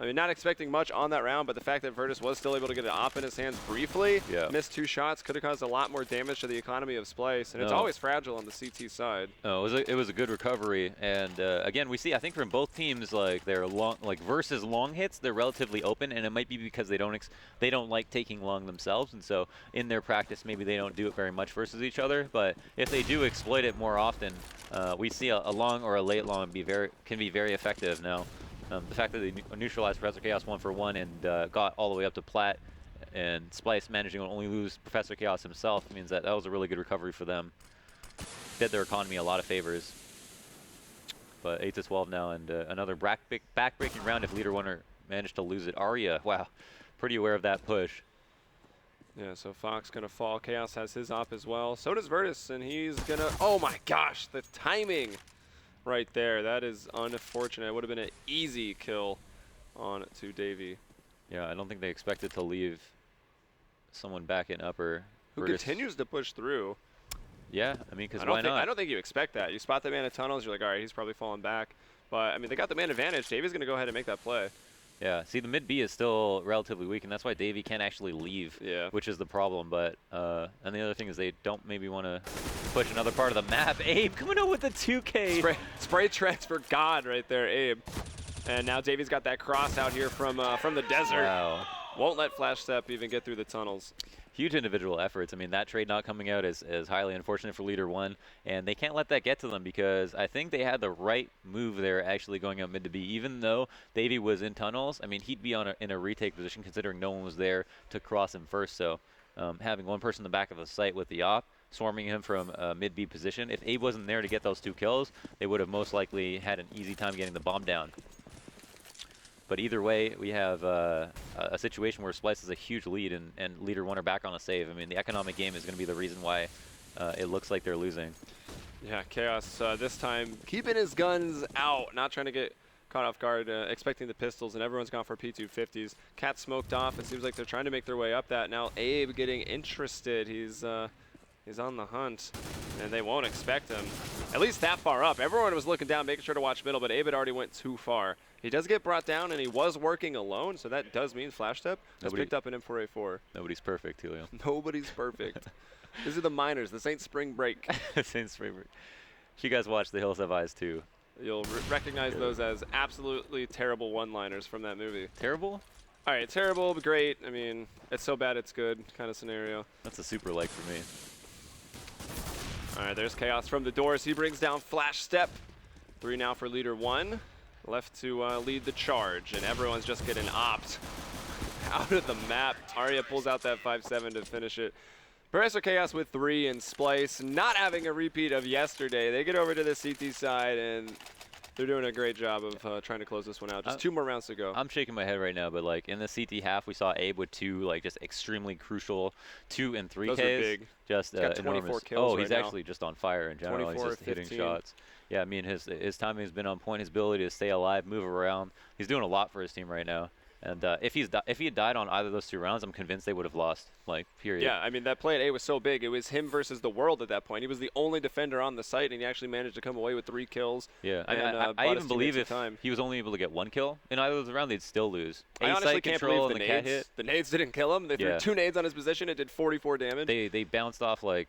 S1: I mean, not expecting much on that round, but the fact that Virtus was still able to get an op in his hands briefly, missed 2 shots, could have caused a lot more damage to the economy of Splyce, and it's always fragile on the CT side.
S2: No, it was a good recovery, and again, we see, I think from both teams, like their long, like versus long hits, they're relatively open, and it might be because they don't like taking long themselves, and so in their practice, maybe they don't do it very much versus each other. But if they do exploit it more often, we see a long or a late long can be very effective now. The fact that they neutralized Professor Chaos 1 for 1 and got all the way up to plat, and Splyce managing to only lose Professor Chaos himself means that was a really good recovery for them. Did their economy a lot of favors. But 8-12 now, and another back-breaking round if Leader 1 managed to lose it. Arya, wow, pretty aware of that push.
S1: Yeah, so Fox gonna fall. Chaos has his op as well. So does Virtus, and he's gonna, oh my gosh, the timing right there. That is unfortunate. It would have been an easy kill on to Davey.
S2: Yeah, I don't think they expected to leave someone back in upper.
S1: Who continues to push through.
S2: Yeah, I mean, because why not?
S1: I don't think you expect that. You spot the man in tunnels, you're like, all right, he's probably falling back. But, I mean, they got the man advantage. Davey's going to go ahead and make that play.
S2: Yeah, see, the mid B is still relatively weak, and that's why Davey can't actually leave, which is the problem. But and the other thing is they don't maybe want to push another part of the map. Abe coming out with the 2K.
S1: Spray transfer god right there, Abe. And now Davey's got that cross out here from the desert.
S2: Wow.
S1: Won't let Flash Step even get through the tunnels.
S2: Huge individual efforts. I mean, that trade not coming out is highly unfortunate for Leader 1, and they can't let that get to them because I think they had the right move there actually going out mid to B. Even though Davey was in tunnels, I mean, he'd be in a retake position considering no one was there to cross him first. So having one person in the back of the site with the op, swarming him from a mid B position, if Abe wasn't there to get those 2 kills, they would have most likely had an easy time getting the bomb down. But either way, we have a situation where Splyce has a huge lead, and Leader 1 are back on a save. I mean, the economic game is going to be the reason why it looks like they're losing.
S1: Yeah, Chaos this time keeping his guns out, not trying to get caught off guard, expecting the pistols, and everyone's gone for P250s. Cat smoked off. It seems like they're trying to make their way up that. Now Abe getting interested. He's on the hunt, and they won't expect him. At least that far up. Everyone was looking down, making sure to watch middle, but Abe had already went too far. He does get brought down, and he was working alone, so that does mean Flash Step has picked up an M4A4.
S2: Nobody's perfect, Julio.
S1: Nobody's perfect. These are the minors. This ain't spring break.
S2: This ain't spring break. You guys watch The Hills Have Eyes too.
S1: You'll recognize those as absolutely terrible one-liners from that movie.
S2: Terrible?
S1: All right, terrible, but great. I mean, it's so bad it's good kind of scenario.
S2: That's a super like for me.
S1: All right, there's Chaos from the doors. He brings down Flash Step. 3 now for Leader 1. Left to lead the charge, and everyone's just getting opt out of the map. Arya pulls out that 5-7 to finish it. Professor Chaos with 3, and Splyce not having a repeat of yesterday. They get over to the CT side, and they're doing a great job of trying to close this one out. Just 2 more rounds to go.
S2: I'm shaking my head right now, but like in the CT half, we saw Abe with 2 like just extremely crucial 2 and 3 Ks.
S1: Those are big.
S2: Just
S1: got 24 kills.
S2: Oh, he's
S1: right
S2: actually just on fire in general. He's just
S1: 15.
S2: hitting shots. Yeah, I mean his timing has been on point. His ability to stay alive, move around. He's doing a lot for his team right now. And if he had died on either of those 2 rounds, I'm convinced they would have lost. Like, period.
S1: Yeah, I mean, that play at A was so big. It was him versus the world at that point. He was the only defender on the site, and he actually managed to come away with 3 kills.
S2: Yeah,
S1: and,
S2: I even believe if he was only able to get 1 kill in either of those rounds, they'd still lose.
S1: I honestly can't believe the nades. The nades didn't kill him. They threw 2 nades on his position. It did 44 damage.
S2: They bounced off like.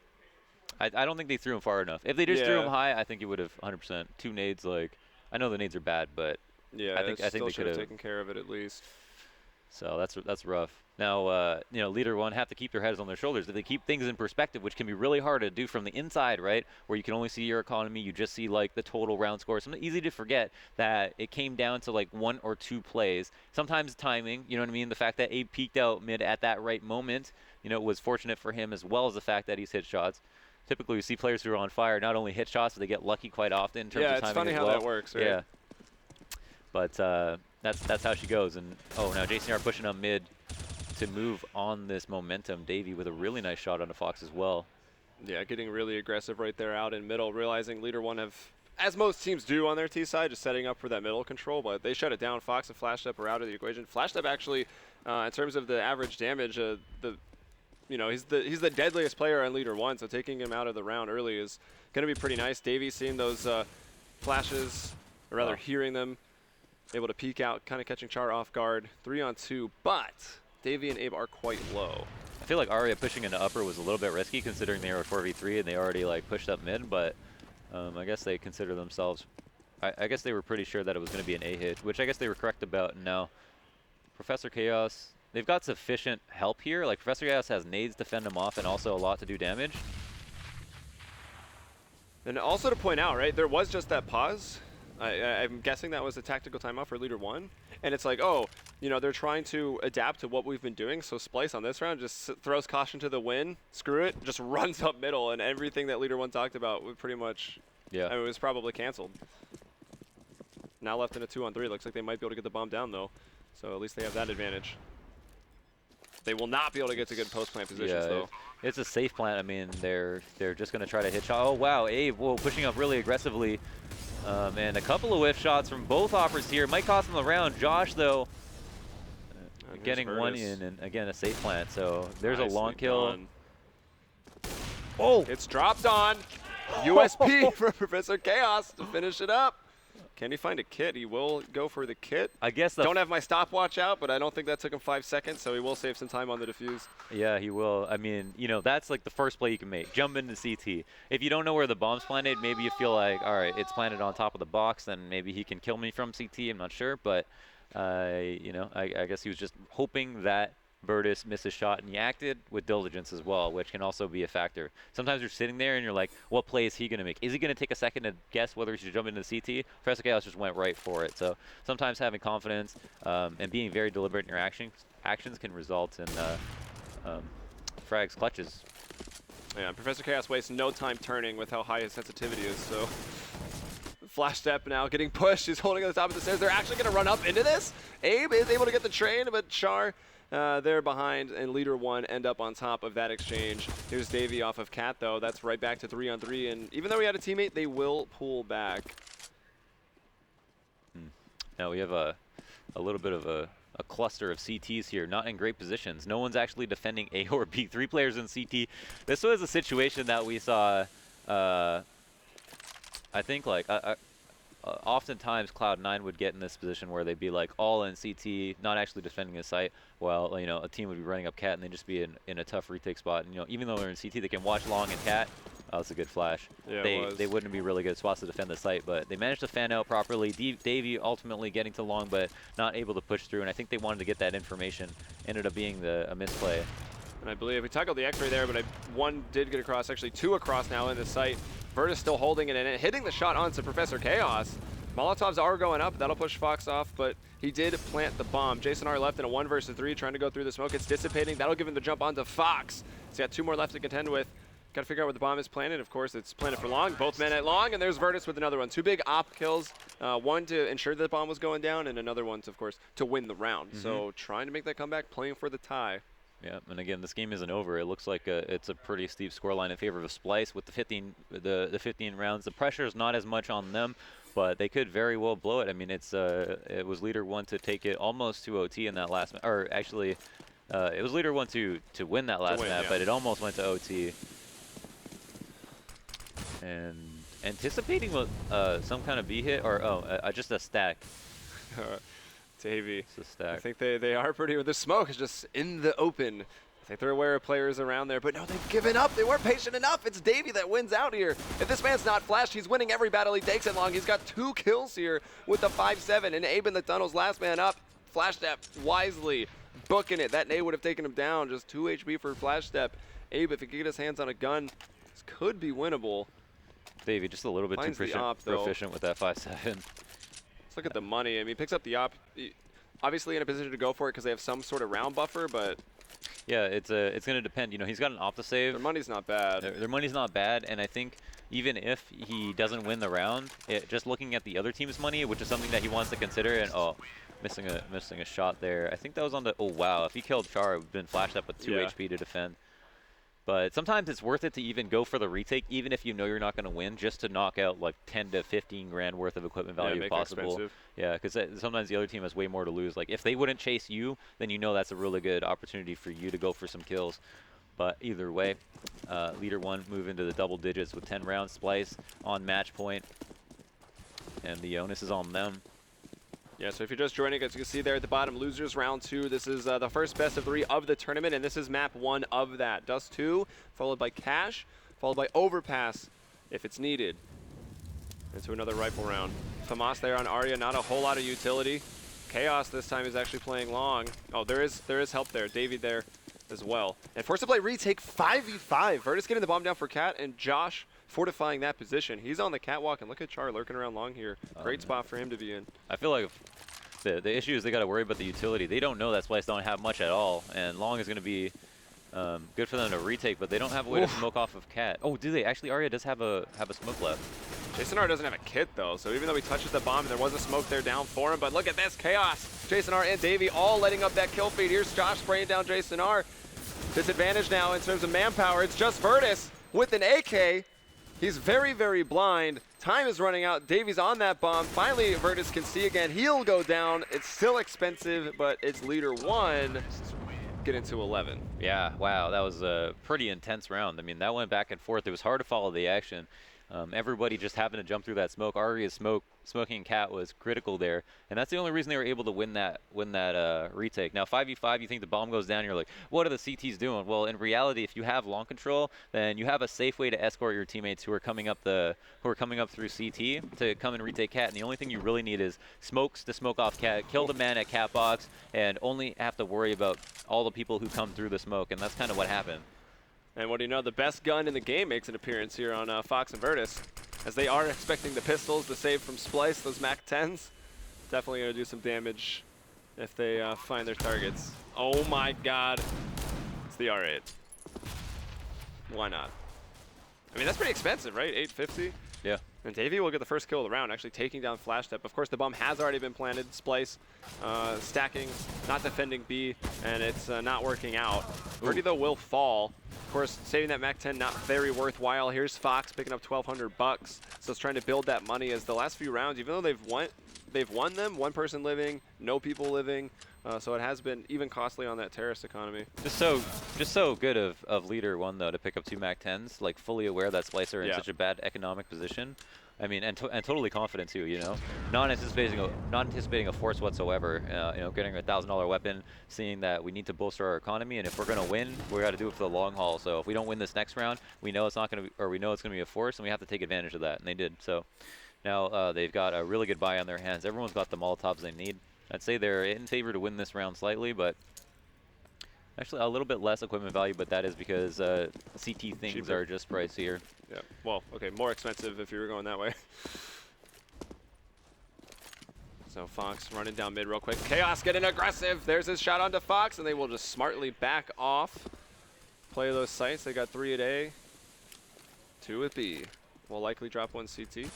S2: I don't think they threw him far enough. If they just threw him high, I think it would have 100%. 2 nades, like, I know the nades are bad, but
S1: yeah,
S2: I think they
S1: should have taken care of it at least.
S2: So that's rough. Now, you know, Leader One have to keep their heads on their shoulders. If they keep things in perspective, which can be really hard to do from the inside, right, where you can only see your economy, you just see like the total round score. It's easy to forget that it came down to like 1 or 2 plays. Sometimes timing, you know what I mean? The fact that Abe peeked out mid at that right moment, you know, was fortunate for him, as well as the fact that he's hit shots. Typically, we see players who are on fire not only hit shots, but they get lucky quite often in terms of timing.
S1: Yeah, it's funny how that works, right?
S2: Yeah. But that's how she goes. And oh, now JCR pushing up mid to move on this momentum. Davey with a really nice shot on the Fox as well.
S1: Yeah, getting really aggressive right there out in middle, realizing Leader One have, as most teams do on their T side, just setting up for that middle control, but they shut it down. Fox and Flash Step are out of the equation. Flash Step actually, in terms of the average damage, you know, he's the deadliest player on Leader One, so taking him out of the round early is going to be pretty nice. Davey seeing those flashes, or rather hearing them, able to peek out, kind of catching Char off guard. 3-on-2, but Davey and Abe are quite low.
S2: I feel like Arya pushing into upper was a little bit risky considering they were 4v3 and they already like pushed up mid, but I guess they consider themselves, I guess they were pretty sure that it was going to be an A hit, which I guess they were correct about. And now Professor Chaos, they've got sufficient help here. Like Professor Chaos has nades to fend him off and also a lot to do damage.
S1: And also to point out, right, there was just that pause. I'm guessing that was a tactical timeout for Leader One. And it's like, oh, you know, they're trying to adapt to what we've been doing. So Splyce on this round just throws caution to the wind, screw it, just runs up middle. And everything that Leader One talked about would pretty much, I mean, it was probably canceled. Now left in a 2-on-3. Looks like they might be able to get the bomb down, though. So at least they have that advantage. They will not be able to get to good post-plant positions, though.
S2: It's a safe plant. I mean, they're just going to try to hit shot. Oh, wow, Abe, whoa, pushing up really aggressively. And a couple of whiff shots from both offers here. Might cost them the round. Josh, though, getting one in, and again, a safe plant. So there's a long kill.
S1: Oh! It's dropped on. USP for Professor Chaos to finish it up. Can he find a kit? He will go for the kit.
S2: I guess
S1: don't have my stopwatch out, but I don't think that took him 5 seconds, so he will save some time on the defuse.
S2: Yeah, he will. I mean, you know, that's like the first play you can make. Jump into CT. If you don't know where the bomb's planted, maybe you feel like, all right, it's planted on top of the box, then maybe he can kill me from CT. I'm not sure, but, you know, I guess he was just hoping that Virtus missed a shot, and he acted with diligence as well, which can also be a factor. Sometimes you're sitting there and you're like, what play is he going to make? Is he going to take a second to guess whether he should jump into the CT? Professor Chaos just went right for it. So sometimes having confidence and being very deliberate in your actions can result in frags clutches.
S1: Yeah, Professor Chaos wastes no time turning with how high his sensitivity is, so Flash Step now getting pushed. He's holding on the top of the stairs. They're actually going to run up into this. Abe is able to get the train, but Char they're behind, and Leader One end up on top of that exchange. Here's Davey off of Cat, though. That's right back to 3-on-3, and even though we had a teammate, they will pull back.
S2: Now we have a little bit of a cluster of CTs here, not in great positions. No one's actually defending A or B. 3 players in CT. This was a situation that we saw, I think, like, oftentimes Cloud9 would get in this position where they'd be like all in CT, not actually defending the site, while, you know, a team would be running up Cat and they'd just be in a tough retake spot. And, you know, even though they're in CT, they can watch long and Cat. Oh, that's a good flash.
S1: Yeah,
S2: they wouldn't be really good spots to defend the site, but they managed to fan out properly. Davey ultimately getting to long, but not able to push through, and I think they wanted to get that information. Ended up being a misplay.
S1: And I believe we tackled the X-ray there, but one did get across, actually 2 across now in the site. Virtus still holding it and hitting the shot onto Professor Chaos. Molotovs are going up. That'll push Fox off, but he did plant the bomb. Jason R left in a 1 versus 3, trying to go through the smoke. It's dissipating. That'll give him the jump onto Fox. So he's got 2 more left to contend with. Got to figure out where the bomb is planted. Of course, it's planted for long. Both men at long, and there's Virtus with another one. 2 big op kills. One to ensure that the bomb was going down, and another one, to, of course, to win the round. So trying to make that comeback, playing for the tie.
S2: Yeah, and again, this game isn't over. It looks like it's a pretty steep scoreline in favor of Splyce with the 15 rounds. The pressure is not as much on them, but they could very well blow it. I mean, it was Leader One to take it almost to OT in that last, or actually, it was Leader One to win that last map, but it almost went to OT. And anticipating some kind of B hit, or just a stack.
S1: Davey.
S2: It's a stack.
S1: I think they are pretty. The smoke is just in the open. I think they're aware of players around there, but no, they've given up. They weren't patient enough. It's Davey that wins out here. If this man's not flashed, he's winning every battle he takes in long. He's got 2 kills here with the 5-7, and Abe in the tunnels, last man up. Flash Step wisely booking it. That nade would have taken him down. Just 2 HP for Flash Step. Abe, if he could get his hands on a gun, this could be winnable.
S2: Davey just a little bit too proficient with that 5-7.
S1: Let's look at the money. I mean, he picks up the op. Obviously in a position to go for it because they have some sort of round buffer, but
S2: yeah, it's going to depend. You know, he's got an op to save.
S1: Their money's not bad.
S2: Their money's not bad, and I think even if he doesn't win the round, just looking at the other team's money, which is something that he wants to consider, and missing a shot there. I think that was on the, oh wow, if he killed Char, it would have been flashed up with 2 HP to defend. But sometimes it's worth it to even go for the retake, even if you know you're not going to win, just to knock out like 10 to 15 grand worth of equipment value if possible. Yeah, because sometimes the other team has way more to lose. Like if they wouldn't chase you, then you know that's a really good opportunity for you to go for some kills. But either way, Leader 1 move into the double digits with 10 rounds. Splyce on match point, and the onus is on them.
S1: Yeah, so if you're just joining, as you can see there at the bottom, losers round 2. This is the first best of 3 of the tournament, and this is map 1 of that. Dust 2, followed by Cash, followed by Overpass, if it's needed. Into another rifle round. Famas there on Arya, not a whole lot of utility. Chaos this time is actually playing long. Oh, there is help there. Davey there as well. And forced to play retake 5v5. Virtus getting the bomb down for Cat, and Josh fortifying that position. He's on the catwalk, and look at Char lurking around long here. Great spot for him to be in.
S2: I feel like the issue is they got to worry about the utility. They don't know that Splyce don't have much at all, and long is going to be good for them to retake, but they don't have a way to smoke off of Cat. Oh, do they? Actually, Arya does have a smoke left.
S1: Jason R doesn't have a kit though, so even though he touches the bomb, there was a smoke there down for him. But look at this chaos. Jason R and Davey all letting up that kill feed. Here's Josh spraying down Jason R. Disadvantage now in terms of manpower. It's just Virtus with an AK. He's very, very blind. Time is running out. Davey's on that bomb. Finally, Virtus can see again. He'll go down. It's still expensive, but it's Leader 1. Get into 11.
S2: Yeah, wow, that was a pretty intense round. I mean, that went back and forth. It was hard to follow the action. Everybody just having to jump through that smoke. Arya's smoking Cat was critical there, and that's the only reason they were able to win that retake. Now 5v5, you think the bomb goes down, you're like, what are the CTs doing? Well, in reality, if you have long control, then you have a safe way to escort your teammates who are coming up through CT to come and retake Cat. And the only thing you really need is smokes to smoke off Cat, kill the man at Cat box, and only have to worry about all the people who come through the smoke. And that's kind of what happened.
S1: And what do you know, the best gun in the game makes an appearance here on Fox and Virtus, as they are expecting the pistols to save from Splyce, those Mac 10s. Definitely going to do some damage if they find their targets. Oh my god. It's the R8. Why not? I mean, that's pretty expensive, right? $850?
S2: Yeah.
S1: And Davey will get the first kill of the round, actually taking down Flash Step. Of course, the bomb has already been planted. Splyce stacking, not defending B, and it's not working out. Birdie, though, will fall. Of course, saving that Mac 10, not very worthwhile. Here's Fox picking up $1,200 bucks. So it's trying to build that money as the last few rounds, even though they've won them, one person living, no people living. So it has been even costly on that terrorist economy.
S2: Just so good of Leader 1 though to pick up 2 Mac 10s, like fully aware that Splyce are in such a bad economic position. I mean, and totally confident too, you know, not anticipating a force whatsoever. You know, getting a $1,000 weapon, seeing that we need to bolster our economy, and if we're gonna win, we got to do it for the long haul. So if we don't win this next round, we know it's not gonna be, or we know it's gonna be a force, and we have to take advantage of that, and they did. So now they've got a really good buy on their hands. Everyone's got the Molotovs they need. I'd say they're in favor to win this round slightly, but actually a little bit less equipment value, but that is because CT things are just pricier.
S1: Yeah, well, okay, more expensive if you were going that way. So Fox running down mid real quick. Chaos getting aggressive. There's his shot onto Fox, and they will just smartly back off. Play those sites. They got 3 at A, 2 at B. Will likely drop 1 CT.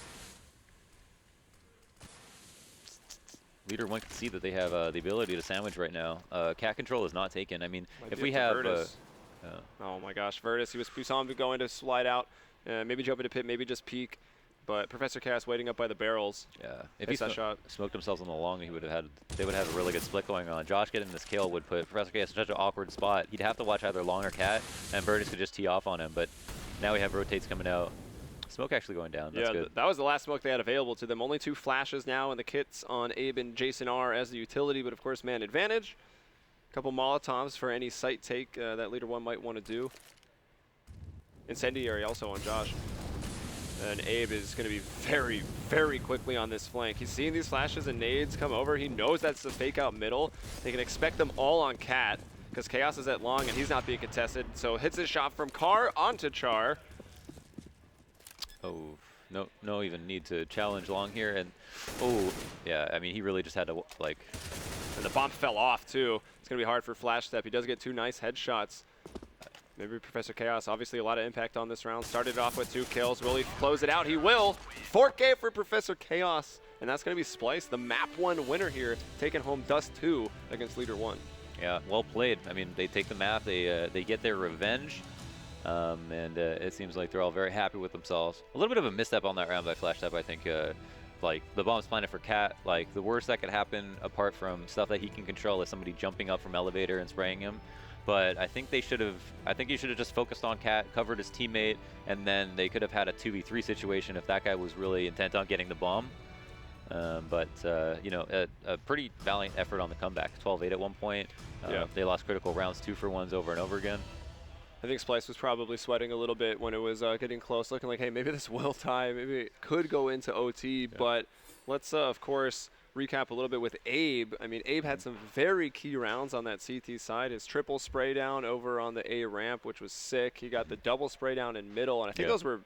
S2: Leader 1 can see that they have the ability to sandwich right now. Cat control is not taken. I mean, if we have...
S1: oh my gosh, Virtus. We saw him going to slide out, maybe jump into pit, maybe just peek. But Professor Chaos waiting up by the barrels. Yeah,
S2: if he smoked themselves on the long, they would have had a really good split going on. Josh getting this kill would put Professor Chaos in such an awkward spot. He'd have to watch either long or Cat, and Virtus could just tee off on him. But now we have rotates coming out. Smoke actually going down. That's good.
S1: That was the last smoke they had available to them. Only 2 flashes now in the kits on Abe and Jason R as the utility, but of course man advantage. A couple Molotovs for any site take that Leader 1 might want to do. Incendiary also on Josh. And Abe is going to be very, very quickly on this flank. He's seeing these flashes and nades come over. He knows that's the fake out middle. They can expect them all on Cat because Chaos is at long and he's not being contested. So hits his shot from Car onto Char.
S2: Oh, no even need to challenge long here. And, oh, yeah, I mean, he really just had to, like...
S1: And the bomb fell off, too. It's going to be hard for Flash Step. He does get 2 nice headshots. Maybe Professor Chaos, obviously a lot of impact on this round. Started off with 2 kills. Will he close it out? He will. 4K for Professor Chaos. And that's going to be Splyce, the map 1 winner here, taking home Dust 2 against Leader 1.
S2: Yeah, well played. I mean, they take the map, they get their revenge, and it seems like they're all very happy with themselves. A little bit of a misstep on that round by Flash Step, I think. Like, the bomb's planted for Cat. Like, the worst that could happen, apart from stuff that he can control, is somebody jumping up from elevator and spraying him. But I think they should have. I think he should have just focused on Cat, covered his teammate, and then they could have had a 2v3 situation if that guy was really intent on getting the bomb. But you know, a pretty valiant effort on the comeback. 12-8 at one point.
S1: Yeah.
S2: They lost critical rounds 2-for-1s over and over again.
S1: I think Splyce was probably sweating a little bit when it was getting close, looking like, hey, maybe this will tie, maybe it could go into OT. Yeah. But let's, of course, recap a little bit with Abe. I mean, Abe had some very key rounds on that CT side. His triple spray down over on the A ramp, which was sick. He got the double spray down in middle, and I think those were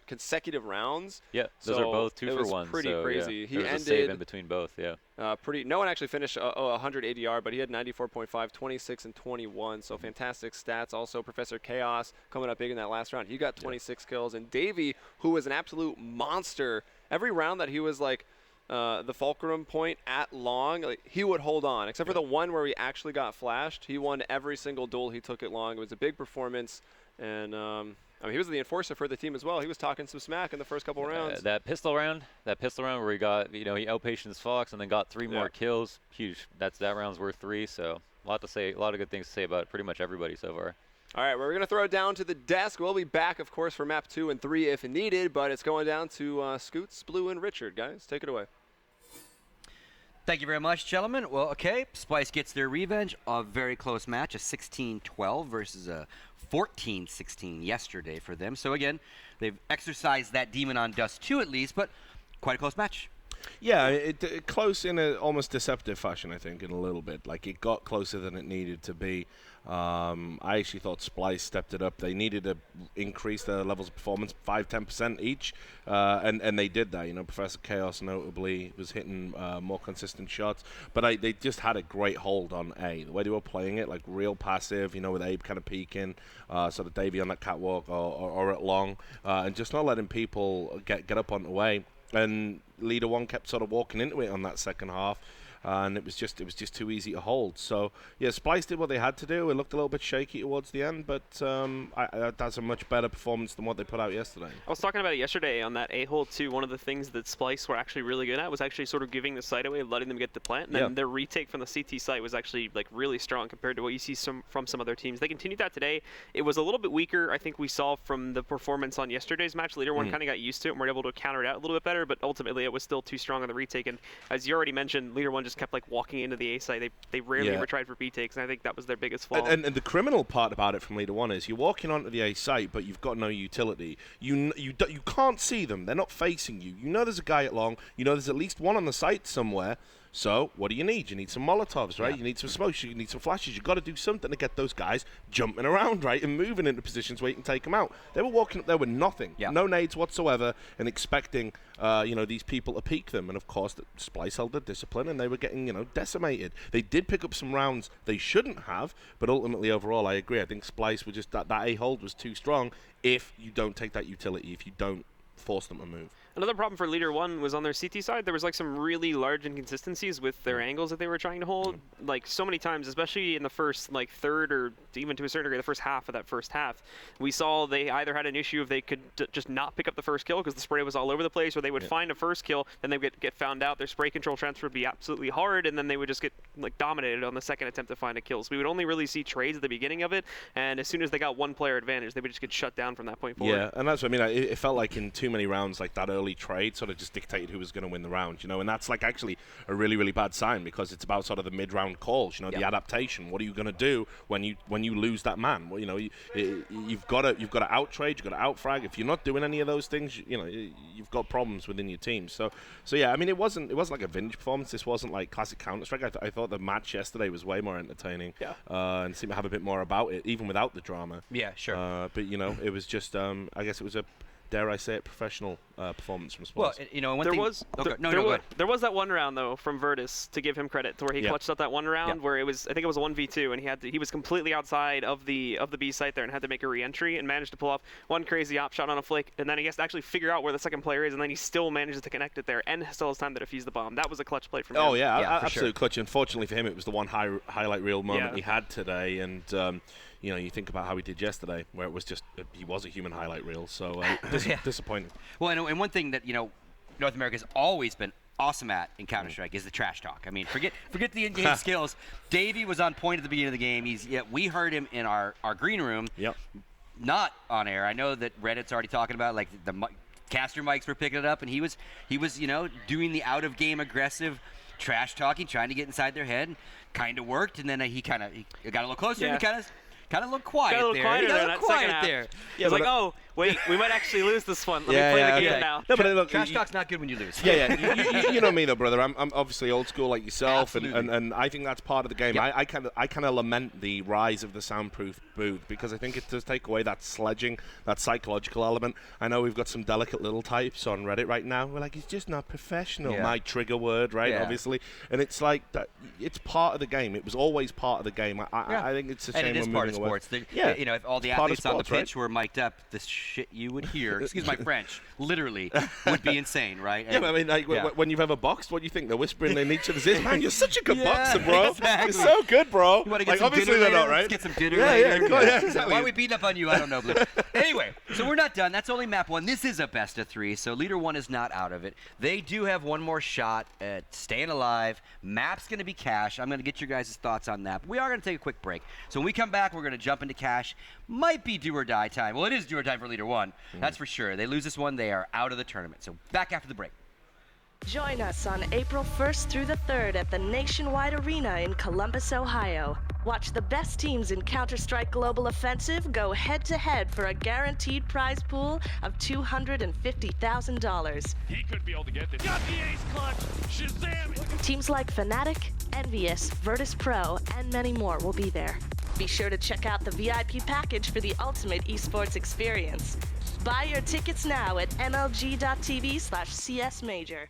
S1: consecutive rounds.
S2: Yeah, those are both 2-for-1.
S1: Pretty
S2: so
S1: crazy.
S2: Yeah.
S1: He
S2: there was
S1: ended
S2: a save in between both. Yeah.
S1: No one actually finished 100 ADR, but he had 94.5, 26, and 21. So fantastic stats. Also, Professor Chaos coming up big in that last round. He got 26 kills, and Davey, who was an absolute monster. Every round that he was like the fulcrum point at long, like, he would hold on. Except for the one where he actually got flashed, he won every single duel he took at long. It was a big performance, and I mean, he was the enforcer for the team as well. He was talking some smack in the first couple rounds.
S2: That pistol round where he got, you know, he outpatients Fox and then got 3 more kills. Huge. That round's worth 3. So a lot of good things to say about pretty much everybody so far.
S1: All right, we're going to throw it down to the desk. We'll be back, of course, for map 2 and 3 if needed, but it's going down to Scoots, Blue, and Richard. Guys, take it away.
S3: Thank you very much, gentlemen. Well, okay, Splyce gets their revenge. A very close match, a 16-12 versus a 14-16 yesterday for them. So again, they've exercised that demon on Dust 2 at least, but quite a close match.
S4: Yeah, it close in a almost deceptive fashion, I think, in a little bit. Like, it got closer than it needed to be. I actually thought Splyce stepped it up. They needed to increase their levels of performance 5-10% each, and they did that. You know, Professor Chaos notably was hitting more consistent shots, but they just had a great hold on A. The way they were playing it, like real passive, you know, with Abe kind of peeking, sort of Davey on that catwalk or at long, and just not letting people get up on the way. And Leader 1 kept sort of walking into it on that second half, and it was just too easy to hold. So yeah, Splyce did what they had to do. It looked a little bit shaky towards the end, but that's a much better performance than what they put out yesterday.
S5: I was talking about it yesterday on that A-hole too. One of the things that Splyce were actually really good at was actually sort of giving the site away, letting them get the plant, and then their retake from the CT site was actually like really strong compared to what you see from some other teams. They continued that today. It was a little bit weaker, I think we saw from the performance on yesterday's match. Leader 1 kind of got used to it and were able to counter it out a little bit better, but ultimately it was still too strong on the retake. And as you already mentioned, Leader 1 just kept like walking into the A site. They rarely ever tried for B takes, and I think that was their biggest flaw.
S4: And the criminal part about it from Leader 1 is you're walking onto the A site, but you've got no utility. You can't see them. They're not facing you. You know there's a guy at long. You know there's at least one on the site somewhere. So what do you need? You need some Molotovs, right? You need some smokes. You need some flashes. You've got to do something to get those guys jumping around, right, and moving into positions where you can take them out. They were walking up there with nothing, no nades whatsoever, and expecting, you know, these people to peek them. And of course, Splyce held their discipline, and they were getting, you know, decimated. They did pick up some rounds they shouldn't have, but ultimately, overall, I agree. I think Splyce were just that A hold was too strong. If you don't take that utility, if you don't force them to move.
S5: Another problem for Leader 1 was on their CT side. There was like some really large inconsistencies with their angles that they were trying to hold. Like so many times, especially in the first like third or even to a certain degree the first half of that first half, we saw they either had an issue if they could just not pick up the first kill because the spray was all over the place, or they would find a first kill, then they would get found out. Their spray control transfer would be absolutely hard, and then they would just get like dominated on the second attempt to find a kill. So we would only really see trades at the beginning of it, and as soon as they got one player advantage, they would just get shut down from that point forward.
S4: Yeah, and that's what I mean. It felt like in too many rounds like that early trade sort of just dictated who was going to win the round, you know, and that's like actually a really, really bad sign because it's about sort of the mid-round calls, you know, the adaptation. What are you going to do when you lose that man? Well, you know, you've got to out trade, you've got to out frag. If you're not doing any of those things, you know, you've got problems within your team. So yeah, I mean, it wasn't like a vintage performance. This wasn't like classic Counter-Strike. I thought the match yesterday was way more entertaining, and seemed to have a bit more about it, even without the drama.
S3: Yeah, sure.
S4: But you know, it was just, I guess it was a, dare I say it, professional performance from Splyce.
S3: Well, you know,
S5: there was that one round though from Virtus, to give him credit, to where he clutched up that one round where it was, I think it was a 1v2, and he was completely outside of the B site there and had to make a re-entry and managed to pull off one crazy op shot on a flick, and then he has to actually figure out where the second player is, and then he still manages to connect it there and still has time to defuse the bomb. That was a clutch play from him.
S4: Oh yeah, absolute clutch. Unfortunately for him, it was the one highlight reel moment he had today, and you know, you think about how he did yesterday, where it was just he was a human highlight reel. So disappointing.
S3: Well, and one thing that, you know, North America's always been awesome at in Counter-Strike is the trash talk. I mean, forget the in-game skills. Davey was on point at the beginning of the game. We heard him in our green room.
S4: Yep.
S3: Not on air. I know that Reddit's already talking about, like, the caster mics were picking it up, and he was you know, doing the out of game aggressive trash talking, trying to get inside their head. Kind of worked, and then he got a little closer and he kind of looked quiet there.
S5: He got a little quiet there. He was like, oh, wait, we might actually lose this one. Let me play the game now.
S4: No, but look,
S3: trash talk's not good when you lose.
S4: You know me though, brother. I'm obviously old school like yourself,
S3: Absolutely.
S4: and I think that's part of the game.
S3: Yep.
S4: I kind of lament the rise of the soundproof booth because I think it does take away that sledging, that psychological element. I know we've got some delicate little types on Reddit right now. We're like, he's just not professional. My trigger word, right? Obviously, and it's like that. It's part of the game. It was always part of the game. I think it's a shame
S3: and it is
S4: we're
S3: part of
S4: moving away.
S3: sports. You know, if all the athletes on the pitch
S4: right?
S3: were mic'd up, the shit you would hear, excuse my French, literally, would be insane, right?
S4: And, I mean, like, when you've ever boxed, what do you think? They're whispering in each other's ears. Man, you're such a good boxer, bro.
S3: Exactly.
S4: You're so good, bro.
S3: You want to get
S4: like,
S3: some
S4: obviously
S3: dinner
S4: they're
S3: later?
S4: not, right?
S3: Let's get some dinner later.
S4: Exactly.
S3: Why are we beating up on you? I don't know, Blue. Anyway, so we're not done. That's only map 1. This is a best of 3, so leader 1 is not out of it. They do have one more shot at staying alive. Map's going to be cash. I'm going to get your guys' thoughts on that. But we are going to take a quick break. So when we come back, we're going to jump into cash. Might be do or die time. Well, it is do or die for leader 1. That's for sure. They lose this one, they are out of the tournament. So back after the break.
S6: Join us on April 1st through the 3rd at the Nationwide Arena in Columbus, Ohio. Watch the best teams in Counter-Strike Global Offensive go head-to-head for a guaranteed prize pool of $250,000.
S7: He could be able to get this. Got the ace clutch! Shazam!
S6: Teams like Fnatic, Envious, Virtus Pro, and many more will be there. Be sure to check out the VIP package for the ultimate esports experience. Buy your tickets now at mlg.tv/csmajor.